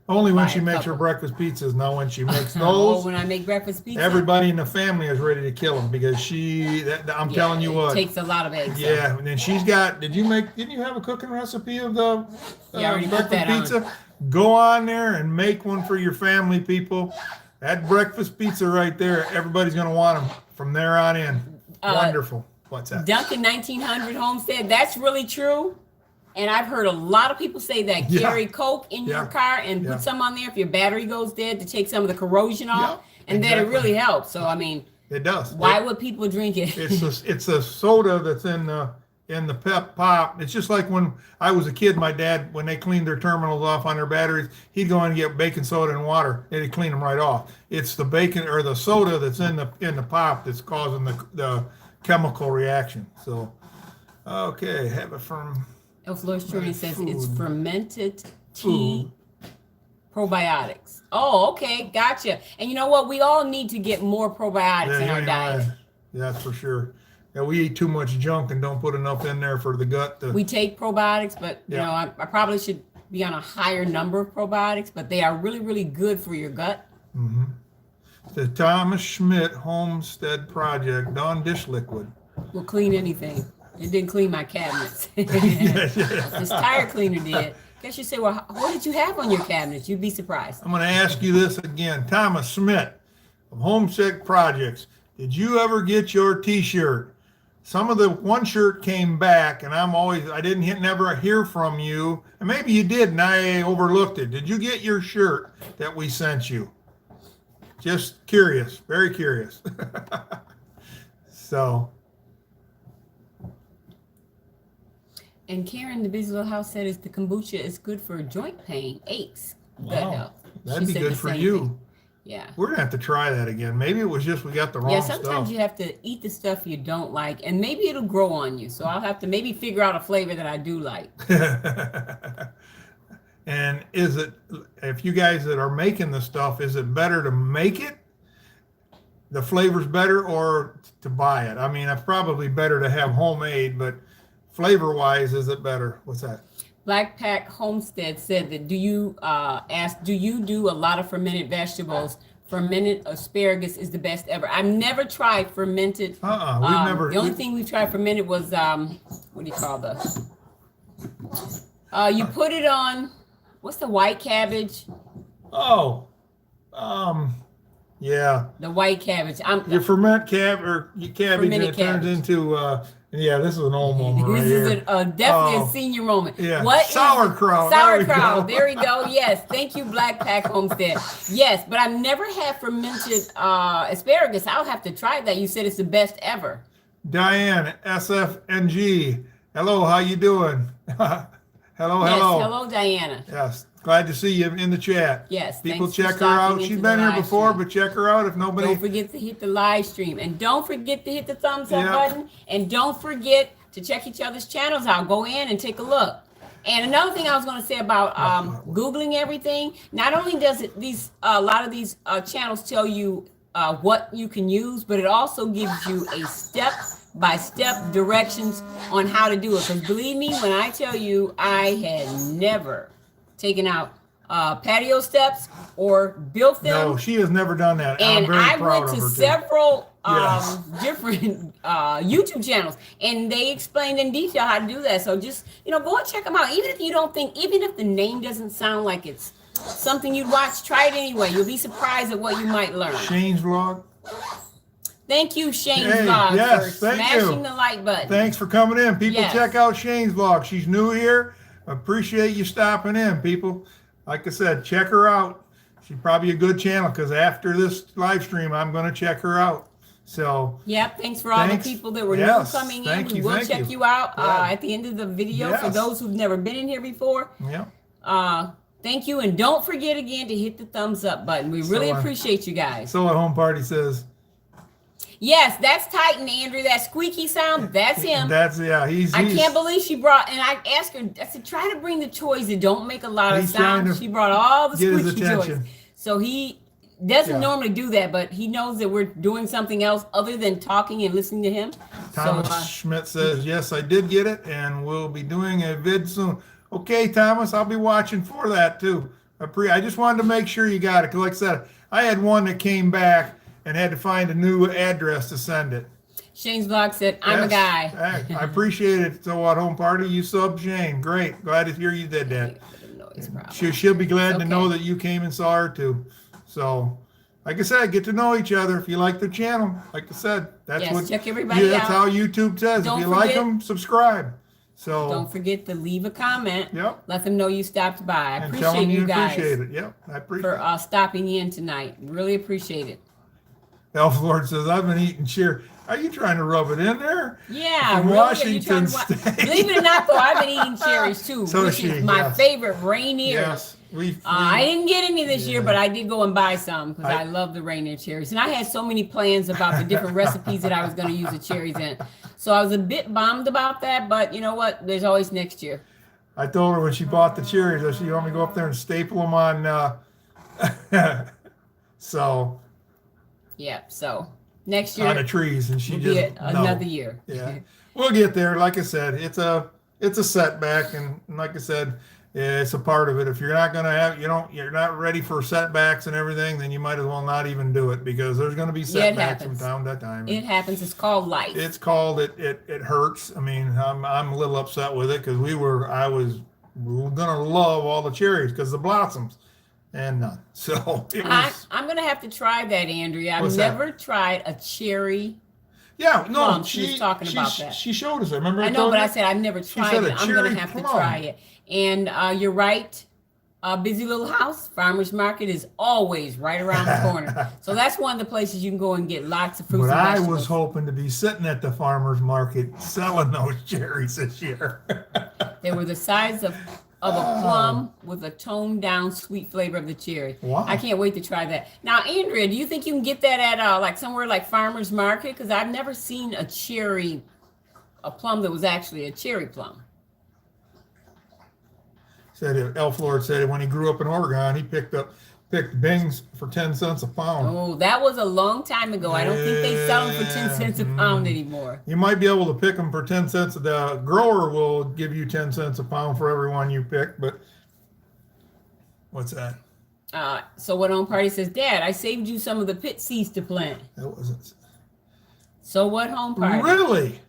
B: Only when
A: buy
B: she
A: a
B: makes her
A: couple.
B: breakfast pizzas. Now when she makes
A: Oh,
B: those,
A: when I make breakfast pizza.
B: everybody in the family is ready to kill them because I'm
A: Yeah,
B: telling you what.
A: It takes a lot of eggs. so.
B: Yeah, and then she's got. Didn't you have a cooking recipe of the
A: Yeah, I already put
B: breakfast
A: that on.
B: pizza? Go on there and make one for your family, people. That breakfast pizza right there, everybody's gonna want them from there on in. Wonderful. What's that?
A: Duncan 1900 Homestead, that's really true. And I've heard a lot of people say that.
B: Yeah.
A: Carry Coke in your
B: Yeah.
A: car and
B: Yeah.
A: put some on there if your battery goes dead to take some of the corrosion off.
B: Yeah,
A: And then it
B: exactly.
A: really helps. So, I mean,
B: It does.
A: why would people drink it?
B: It's a soda that's in the pep pop. It's just like when I was a kid, my dad, when they cleaned their terminals off on their batteries, he'd go in and get baking soda and water, and he'd clean them right off. It's the bacon or the soda that's in the pop that's causing the chemical reaction. So, okay, have it from
A: Flourish Trudy says it's
B: Food.
A: fermented tea probiotics. Oh, okay, gotcha. And you know what? We all need to get more probiotics in our diet.
B: Yeah, that's for sure. Yeah, we eat too much junk and don't put enough in there for the gut to.
A: We take probiotics, but you
B: Yeah.
A: know, I probably should be on a higher number of probiotics, but they are really, really good for your gut.
B: The Thomas Schmidt Homestead Project Dawn Dish Liquid.
A: Will clean anything. It didn't clean my cabinets. This tire cleaner did. Guess you say, well, what did you have on your cabinets? You'd be surprised.
B: I'm going to ask you this again. Thomas Schmidt of Homestead Projects. Did you ever get your T-shirt? Some of the one shirt came back, and I didn't never hear from you. And maybe you did, and I overlooked it. Did you get your shirt that we sent you? Just curious, very curious. So.
A: And Karen, the Busy Little House, said the kombucha is good for joint pain, aches, gut
B: Wow,
A: health.
B: that'd
A: She
B: be
A: said
B: good
A: the
B: for
A: same
B: you.
A: thing. Yeah.
B: We're gonna have to try that again. Maybe it was just we got the wrong
A: Yeah, sometimes
B: stuff.
A: you have to eat the stuff you don't like, and maybe it'll grow on you. So I'll have to maybe figure out a flavor that I do like.
B: And is it, if you guys that are making the stuff, is it better to make it? The flavor's better or to buy it? I mean, it's probably better to have homemade, but flavor-wise, is it better? What's that?
A: Black Pack Homestead said that do you do a lot of fermented vegetables? Fermented asparagus is the best ever. I've never tried fermented.
B: We've never.
A: The only thing we tried fermented was what do you call you put it on, what's the white cabbage?
B: Oh, yeah.
A: The white cabbage.
B: You ferment cabbage and it
A: Fermented
B: turns
A: cabbage.
B: into yeah. This is an old moment right
A: This
B: here.
A: is definitely
B: Oh,
A: a senior moment.
B: yeah.
A: What is-
B: Sauerkraut. There we
A: Sauerkraut.
B: go.
A: There we go. Yes. Thank you, Black Pack Homestead. Yes, but I've never had fermented asparagus. I'll have to try that. You said it's the best ever.
B: Diane SFNG. Hello, how you doing? Hello,
A: Yes.
B: hello.
A: Hello, Diana.
B: Yes, glad to see you in the chat.
A: Yes.
B: People
A: thanks for
B: check her
A: stopping
B: out.
A: into
B: She's
A: the
B: been here
A: live
B: before,
A: stream.
B: but check her out if nobody.
A: Don't forget to hit the live stream. And don't forget to hit the thumbs up
B: Yeah.
A: button. And don't forget to check each other's channels out. Go in and take a look. And another thing I was going to say about Googling everything, not only does it a lot of these channels tell you what you can use, but it also gives you a step-by-step directions on how to do it. Because believe me, when I tell you I had never taken out patio steps or built them.
B: No, she has never done that. I'm
A: And
B: very
A: I
B: proud
A: went
B: of
A: to
B: her. Too.
A: several
B: Yes.
A: different YouTube channels, and they explained in detail how to do that. So just, go and check them out. Even if you don't think, even if the name doesn't sound like it's something you'd watch, try it anyway. You'll be surprised at what you might learn.
B: Shane's vlog.
A: Thank you, Shane's
B: Hey,
A: Vlog,
B: yes,
A: for
B: thank
A: smashing
B: you.
A: the like button.
B: Thanks for coming in. People,
A: Yes.
B: check out Shane's vlog. She's new here. Appreciate you stopping in, people. like I said, check her out. She's probably a good channel because after this live stream, I'm going to check her out. So,
A: Yep. Thanks for all
B: Thanks.
A: the people that were
B: Yes,
A: new coming in.
B: thank
A: We
B: you,
A: will
B: thank
A: check
B: you.
A: you out
B: Yeah.
A: at the end of the video for
B: Yes.
A: those who've never been in here before.
B: yeah.
A: Thank you. And don't forget again to hit the thumbs up button. We really
B: So,
A: appreciate you guys.
B: So, a home party says,
A: Yes, that's Titan, Andrew. That squeaky sound, that's him.
B: that's, yeah, he's,
A: I can't believe she brought, and I asked her, I said, try to bring the toys that don't make a lot of
B: He's trying
A: sound.
B: to
A: She brought all the
B: get his
A: squeaky toys.
B: attention.
A: So he doesn't
B: Yeah.
A: normally do that, but he knows that we're doing something else other than talking and listening to him.
B: Thomas
A: So,
B: Schmidt says, yes, I did get it, and we'll be doing a vid soon. Okay, Thomas, I'll be watching for that too. I just wanted to make sure you got it, because like I said, I had one that came back and had to find a new address to send it.
A: Shane's Vlog said, I'm a
B: Yes.
A: guy.
B: I appreciate it. So what, home party? You sub Shane. Great. Glad to hear you did that. She'll be glad to know
A: Okay.
B: that you came and saw her too. So, like I said, get to know each other. If you like their channel, like I said, that's
A: Yes,
B: what.
A: check everybody
B: that's
A: out.
B: how YouTube says.
A: Don't
B: if you like
A: forget-
B: them, subscribe. So,
A: Don't forget to leave a comment.
B: Yep.
A: Let them know you stopped by. I
B: and tell
A: appreciate
B: them
A: you guys
B: appreciate it. Yep, I appreciate
A: for
B: it.
A: stopping in tonight. Really appreciate it.
B: Elf Lord says, I've been eating cheer. Are you trying to rub it in there?
A: Yeah,
B: From
A: really,
B: Washington
A: you're trying to
B: State.
A: Believe it or not, though, I've been eating cherries too,
B: So
A: which
B: is
A: is
B: she,
A: my
B: yes.
A: favorite reindeer.
B: Yes.
A: I didn't get any this year,
B: Yeah.
A: but I did go and buy some because
B: I-
A: I love the reindeer cherries. And I had so many plans about the different recipes that I was going to use the cherries in. So I was a bit bummed about that, but you know what? There's always next year.
B: I told her when she bought the cherries, I said, you want me to go up there and staple them on, so,
A: Yeah, so next
B: on the
A: year
B: trees, and she
A: will be
B: just, no.
A: another year.
B: Yeah, we'll get there. Like I said, it's a setback, and like I said, it's a part of it. If you're not gonna have, you're not ready for setbacks and everything, then you might as well not even do it, because there's gonna be
A: Yeah, it
B: setbacks from
A: happens.
B: time to time.
A: It happens. It's called life.
B: It's called it hurts. I mean, I'm a little upset with it because we were gonna love all the cherries because the blossoms, and none. So it was.
A: I'm going to have to try that, Andrea. I've
B: What's that?
A: never tried a cherry.
B: Yeah, no,
A: plum. She was talking about that.
B: She showed us. I remember.
A: I know,
B: told
A: but
B: you?
A: I said I've never tried
B: said
A: it.
B: a
A: I'm going
B: cherry
A: to have to
B: plum.
A: try it. And you're right. Busy Little House Farmers Market is always right around the corner. So that's one of the places you can go and get lots of fruits
B: But
A: and
B: I
A: vegetables.
B: was hoping to be sitting at the farmer's market selling those cherries this year.
A: They were the size of a plum with a toned down sweet flavor of the cherry.
B: Wow.
A: I can't wait to try that. Now, Andrea, do you think you can get that at like somewhere like Farmers Market? Because I've never seen a plum that was actually a cherry plum.
B: Said Elf Lord said when he grew up in Oregon, he picked Bings for 10 cents a pound.
A: Oh, that was a long time ago. I don't think they sell them for 10
B: Yeah.
A: cents a pound anymore.
B: You might be able to pick them for 10 cents. The grower will give you 10 cents a pound for every one you pick, but what's that?
A: So what on party says, Dad, I saved you some of the pit seeds to plant.
B: That wasn't.
A: So what home party?
B: Really?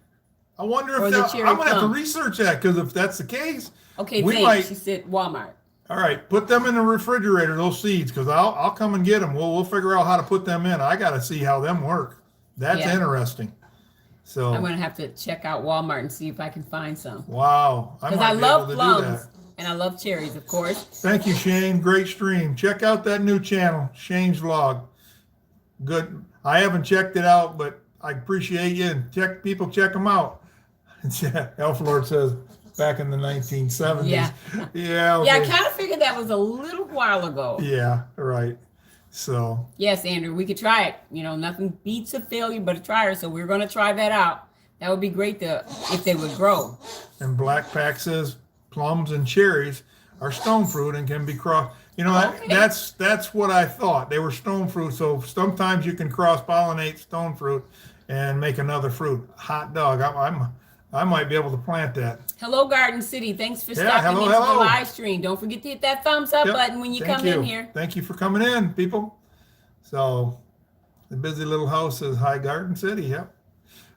B: I wonder
A: Or
B: if
A: the
B: that,
A: cherry
B: I'm going to have to
A: plum.
B: research that, because if that's the case,
A: Okay,
B: we
A: thanks.
B: might-
A: She said Walmart.
B: all right, put them in the refrigerator, those seeds, because I'll come and get them. We'll figure out how to put them in. I got to see how them work. That's
A: Yeah.
B: interesting. So,
A: I'm gonna have to check out Walmart and see if I can find some.
B: wow.
A: Because
B: might
A: I
B: be
A: love
B: able to do
A: plums
B: that.
A: and I love cherries, of course.
B: Thank you, Shane. Great stream. Check out that new channel, Shane's Vlog. Good. I haven't checked it out, but I appreciate you, and check them out. Elf Lord says back in the 1970s.
A: Yeah.
B: Yeah. Okay.
A: Yeah, I kind of figured that was a little while ago.
B: Yeah, right. So,
A: Yes, Andrew, we could try it. You know, nothing beats a failure but a trier, so we're gonna try that out. That would be great if they would grow.
B: and Black Pack says plums and cherries are stone fruit and can be crossed. You know,
A: Okay.
B: that's what I thought. They were stone fruit. So sometimes you can cross pollinate stone fruit and make another fruit. Hot dog. I might be able to plant that.
A: Hello, Garden City. Thanks for
B: Yeah,
A: stopping
B: hello,
A: into
B: hello.
A: the live stream. Don't forget to hit that thumbs up
B: Yep.
A: button when you
B: Thank
A: come in here.
B: Thank you for coming in, people. So the Busy Little House says hi, Garden City. Yep.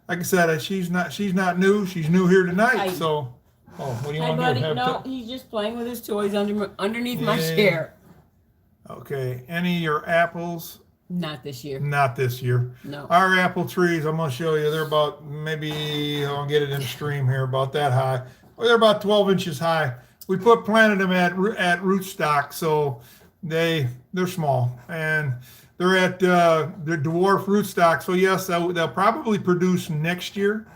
B: Like I said, she's not new. She's new here tonight.
A: Hi.
B: So, what do you
A: Hi,
B: want to
A: buddy.
B: do?
A: No, he's just playing with his toys underneath my
B: Yeah.
A: chair.
B: Okay. Any of your apples?
A: Not this year.
B: Not this year.
A: No.
B: Our apple trees, I'm going to show you, they're about, maybe I'll get it in the stream here, about that high. Well, they're about 12 inches high. we planted them at rootstock, so they're small and they're at the dwarf rootstock. So yes, they'll probably produce next year,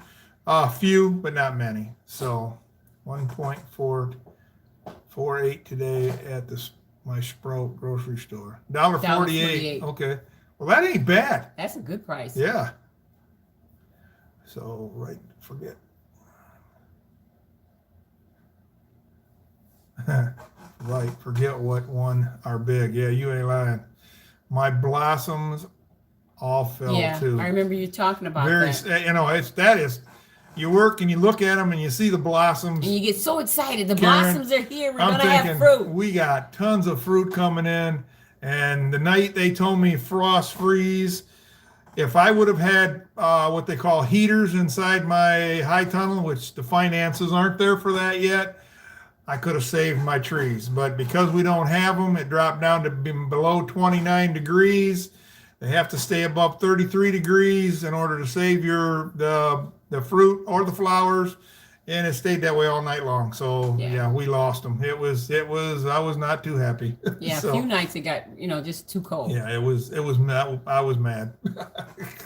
B: a few, but not many. So 1.448 today at my Sprout grocery store. $1.48. Okay, well that ain't bad.
A: That's a good price.
B: Yeah. So forget. Right, forget what one are big. Yeah, you ain't lying. My blossoms all fell too.
A: I remember you talking about that.
B: You know, you work and you look at them and you see the blossoms.
A: And you get so excited. The
B: Karen,
A: blossoms are here. We're
B: I'm
A: going to have
B: thinking,
A: fruit.
B: we got tons of fruit coming in. And the night they told me frost freeze, if I would have had what they call heaters inside my high tunnel, which the finances aren't there for that yet, I could have saved my trees. But because we don't have them, it dropped down to below 29 degrees. They have to stay above 33 degrees in order to save the fruit or the flowers, and it stayed that way all night long. So yeah, we lost them. It was I was not too happy.
A: Yeah,
B: So,
A: a few nights it got just too cold.
B: yeah, it was I was mad.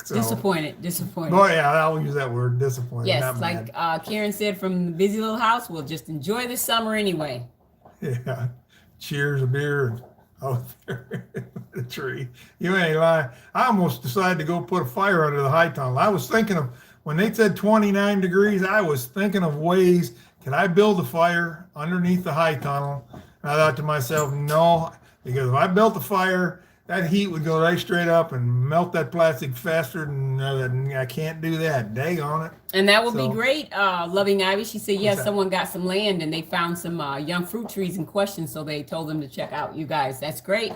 B: So,
A: Disappointed.
B: Oh yeah, I'll use that word, disappointed.
A: Yes,
B: not
A: like
B: mad.
A: Karen said from the busy little house, we'll just enjoy the summer anyway.
B: Yeah. Cheers, a beer, and out there in the tree. You ain't lying. I almost decided to go put a fire under the high tunnel. I was thinking of, when they said 29 degrees, I was thinking of ways, can I build a fire underneath the high tunnel? And I thought to myself, no, because if I built a fire, that heat would go right straight up and melt that plastic faster than I can't do that. Dang on it.
A: And that would be
B: So-
A: great. Loving Ivy, she said, yes,
B: that?
A: someone got some land and they found some young fruit trees in question, so they told them to check out you guys. That's great.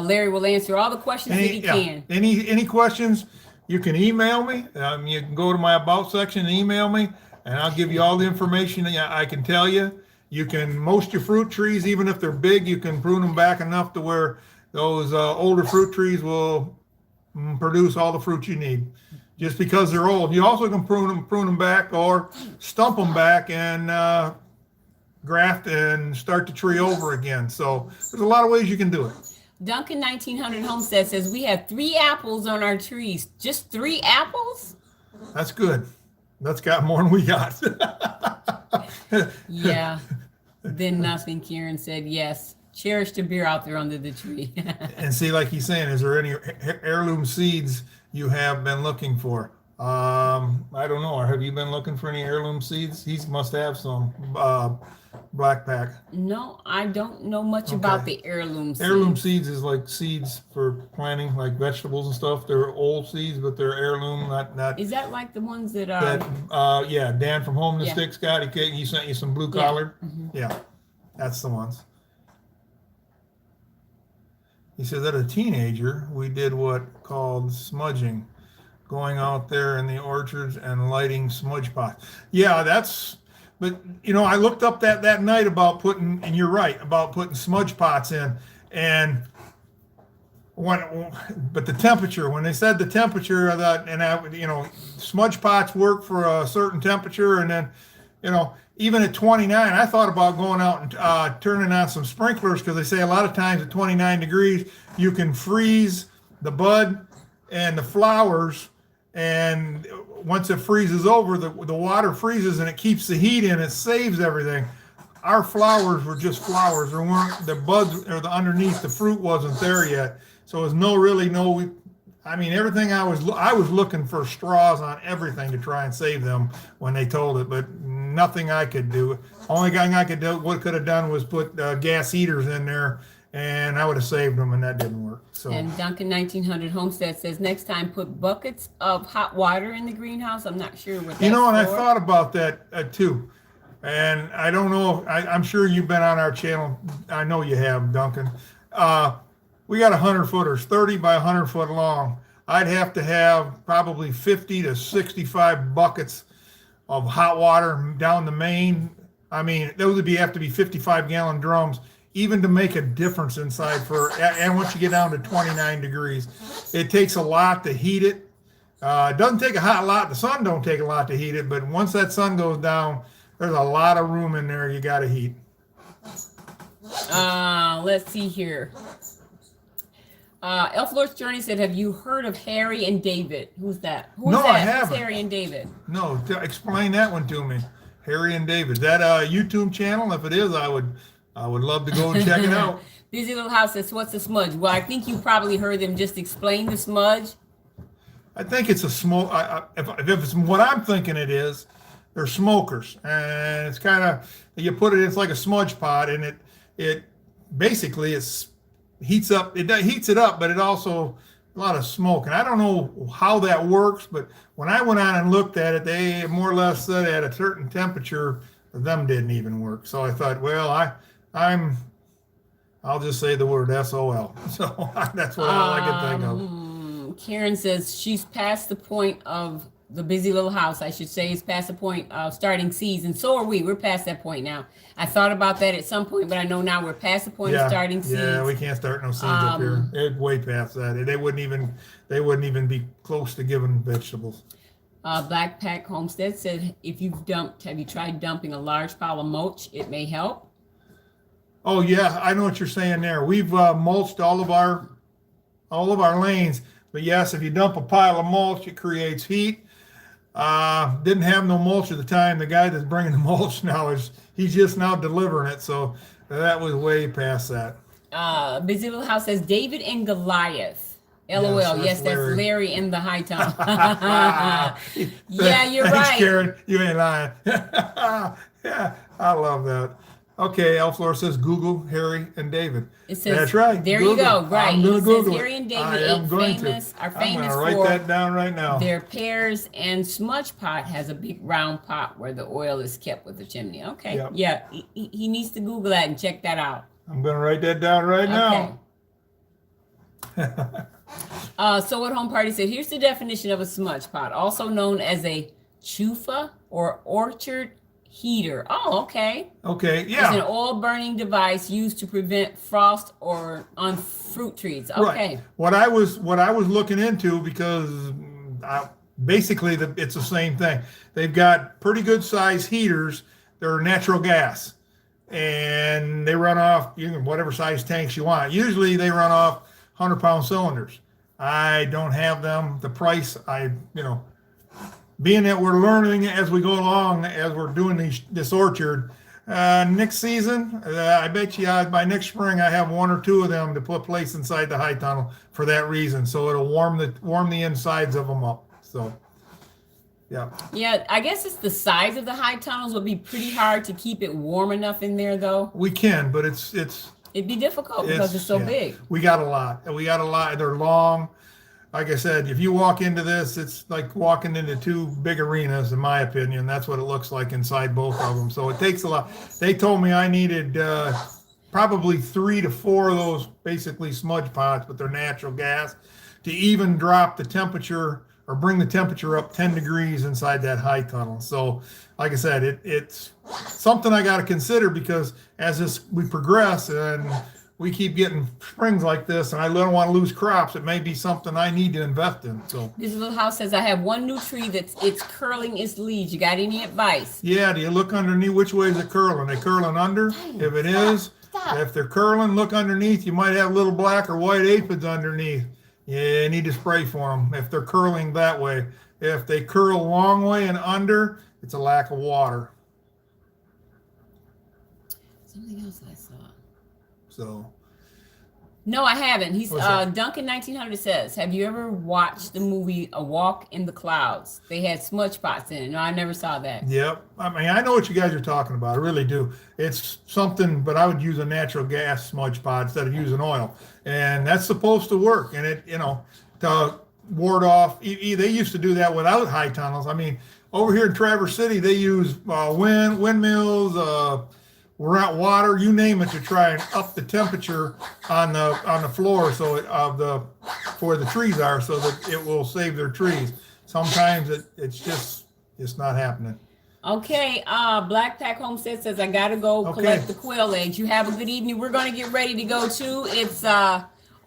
A: Larry will answer all the questions that he can.
B: Any questions, you can email me. You can go to my About section and email me, and I'll give you all the information I can tell you. You can, most your fruit trees, even if they're big, you can prune them back enough to where those older fruit trees will produce all the fruit you need. Just because they're old. You also can prune them back or stump them back and graft and start the tree over again. So there's a lot of ways you can do it.
A: Duncan 1900 Homestead says, we have 3 apples on our trees. Just 3 apples?
B: That's good. That's got more than we got.
A: Yeah. Then nothing. Karen said, yes. Cherish the beer out there under the tree.
B: And see, like he's saying, is there any heirloom seeds you have been looking for? I don't know. Have you been looking for any heirloom seeds? He must have some. Black Pack.
A: No, I don't know much about the heirloom seeds.
B: Heirloom seeds is like seeds for planting, like vegetables and stuff. They're old seeds, but they're heirloom, not.
A: Is that like the ones that are?
B: Yeah, Dan from Home to
A: Yeah.
B: Sticks got. He sent you some blue collar. Yeah, that's the ones. He says, as a teenager, we did what called smudging, going out there in the orchards and lighting smudge pots. Yeah, but I looked up that night about putting, and you're right, about putting smudge pots in. And but the temperature, when they said the temperature, I thought, smudge pots work for a certain temperature. And then, even at 29, I thought about going out and turning on some sprinklers, because they say a lot of times at 29 degrees, you can freeze the bud and the flowers. And once it freezes over, the water freezes and it keeps the heat in. It saves everything. Our flowers were just flowers. There weren't the buds or the underneath. The fruit wasn't there yet. So it was everything I was looking for straws on everything to try and save them when they told it, but nothing I could do. Only thing I could do, what could have done was put gas heaters in there, and I would have saved them, and that didn't work. So.
A: And Duncan 1900 Homestead says, next time put buckets of hot water in the greenhouse. I'm not sure what that's
B: and I
A: for.
B: thought about that too. And I don't know, I'm sure you've been on our channel. I know you have, Duncan. We got 100-footers, 30 by 100 foot long. I'd have to have probably 50 to 65 buckets of hot water down the main. Those would have to be 55-gallon drums, even to make a difference inside and once you get down to 29 degrees. It takes a lot to heat it. It doesn't take a lot. The sun don't take a lot to heat it, but once that sun goes down, there's a lot of room in there you got to heat.
A: Let's see here. Elf Lord's Journey said, "Have you heard of Harry and David?" Who's that? Who's
B: No,
A: that?
B: I
A: Who's
B: haven't.
A: Harry and David?
B: No, explain that one to me. Harry and David. Is that a YouTube channel? If it is, I would love to go and check it out.
A: Busy Little House says, "What's a smudge?" Well, I think you probably heard them just explain the smudge.
B: I think it's a smoke. If it's what I'm thinking it is, they're smokers, and it's kind of, you put it. It's like a smudge pot, and it basically heats up. It heats it up, but it also a lot of smoke. And I don't know how that works, but when I went on and looked at it, they more or less said at a certain temperature, them didn't even work. So I thought, well, I'll just say the word SOL. So that's what all I can think of.
A: Karen says she's past the point of the Busy Little House, I should say, is past the point of starting seeds, and so are we. We're past that point now. I thought about that at some point, but I know now we're past the point of starting seeds.
B: Yeah, we can't start no seeds up here. It's way past that. They wouldn't even be close to giving vegetables.
A: Black Pack Homestead said, have you tried dumping a large pile of mulch? It may help.
B: Oh yeah, I know what you're saying there. We've mulched all of our lanes, but yes, if you dump a pile of mulch, it creates heat. Didn't have no mulch at the time. The guy that's bringing the mulch now he's just now delivering it, so that was way past that.
A: Busy Little House says David and Goliath. LOL. Yes, that's Larry in the high tunnel. Yeah, you're
B: Thanks,
A: right.
B: Karen. You ain't lying. Yeah, I love that. Okay, Elflor says Google Harry and David.
A: It says,
B: that's right.
A: There
B: Google.
A: you go. Right.
B: I'm gonna
A: It
B: Google
A: says
B: it.
A: Harry and David
B: I am going to.
A: are
B: I'm
A: famous
B: gonna write
A: for
B: that down right now.
A: their pears, and Smudge Pot has a big round pot where the oil is kept with the chimney. Okay.
B: Yep.
A: Yeah. He needs to Google that and check that out.
B: I'm gonna write that down right now.
A: So at Home Party said, here's the definition of a smudge pot, also known as a chufa or orchard heater. Oh, okay.
B: Okay, yeah.
A: It's an oil burning device used to prevent frost on fruit trees. Okay.
B: Right. What I was looking into, because basically it's the same thing. They've got pretty good size heaters. They're natural gas, and they run off whatever size tanks you want. Usually they run off 100-pound cylinders. I don't have them. The price, being that we're learning as we go along, as we're doing this orchard, next season, I bet you by next spring I have one or two of them to place inside the high tunnel for that reason. So it'll warm the insides of them up. So, yeah.
A: Yeah, I guess it's the size of the high tunnels would be pretty hard to keep it warm enough in there, though.
B: We can, but
A: it'd be difficult because it's so big.
B: We got a lot. They're long. Like I said, if you walk into this, it's like walking into two big arenas, in my opinion. That's what it looks like inside both of them. So it takes a lot. They told me I needed probably 3 to 4 of those basically smudge pots, but they're natural gas, to even drop the temperature or bring the temperature up 10 degrees inside that high tunnel. So like I said, it's something I got to consider, because as we progress and we keep getting springs like this, and I don't want to lose crops, it may be something I need to invest in. So
A: This Little House says, I have one new tree it's curling its leaves. You got any advice?
B: yeah, do you look underneath? Which way is it curling? They curling under? If it is, if they're curling, look underneath. You might have little black or white aphids underneath. Yeah, you need to spray for them if they're curling that way. If they curl a long way and under, it's a lack of water.
A: Something else I saw.
B: So
A: No, I haven't. He's
B: What's that?
A: Duncan 1900 says, have you ever watched the movie A Walk in the Clouds? They had smudge pots in it. No, I never saw that.
B: Yep. I mean, I know what you guys are talking about. I really do. It's something, but I would use a natural gas smudge pot instead of using oil. And that's supposed to work. And it, to ward off, they used to do that without high tunnels. I mean, over here in Traverse City, they use windmills, water, you name it, to try and up the temperature on the floor where the trees are, so that it will save their trees. Sometimes it's not happening.
A: Okay, Black Pack Homestead says, I gotta go collect the quail eggs. You have a good evening. We're gonna get ready to go too. It's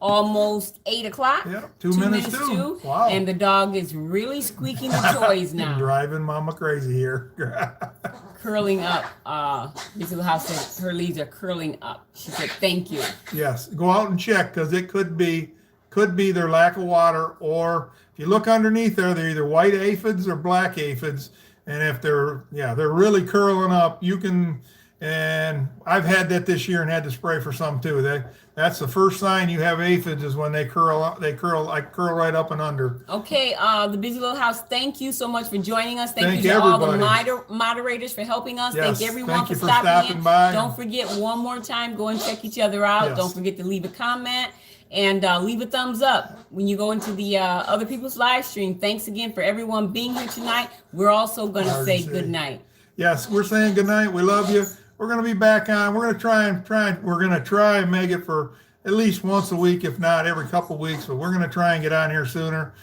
A: almost 8 o'clock.
B: Yeah, 2 minutes too. Wow.
A: And the dog is really squeaking the toys now.
B: Driving Mama crazy here.
A: curling up. Busy Little House said her leaves are curling up. She said, thank you.
B: Yes, go out and check because it could be their lack of water, or if you look underneath there, they're either white aphids or black aphids. And if they're really curling up, you can. And I've had that this year and had to spray for some too. That's the first sign you have aphids is when they curl up. They curl right up and under.
A: Okay, the Busy Little House, thank you so much for joining us. Thank you to
B: everybody.
A: all the moderators for helping us.
B: Yes,
A: Thank everyone
B: thank you
A: for
B: for stopping
A: in.
B: by.
A: Don't forget, one more time, go and check each other out.
B: Yes.
A: Don't forget to leave a comment and leave a thumbs up when you go into the other people's live stream. Thanks again for everyone being here tonight. We're also going to say good night.
B: Yes, we're saying good night. We love you. We're going to be back on. We're going to try and make it for at least once a week, if not every couple of weeks, but we're going to try and get on here sooner.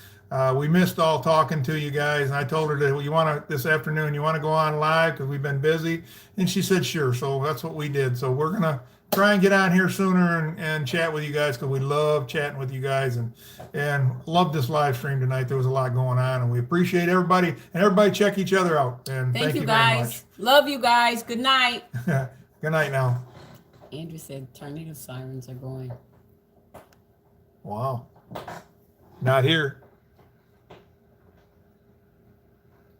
B: We missed all talking to you guys, and I told her that this afternoon, you want to go on live because we've been busy, and she said sure. So that's what we did. So we're going to try and get on here sooner and chat with you guys because we love chatting with you guys and love this live stream tonight. There was a lot going on, and we appreciate everybody, and everybody check each other out. And thank you
A: guys.
B: very much.
A: Love you guys. Good night.
B: Good night now.
A: Andrew said tornado sirens are going.
B: Wow. Not here.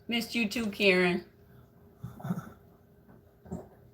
A: Missed you too, Karen.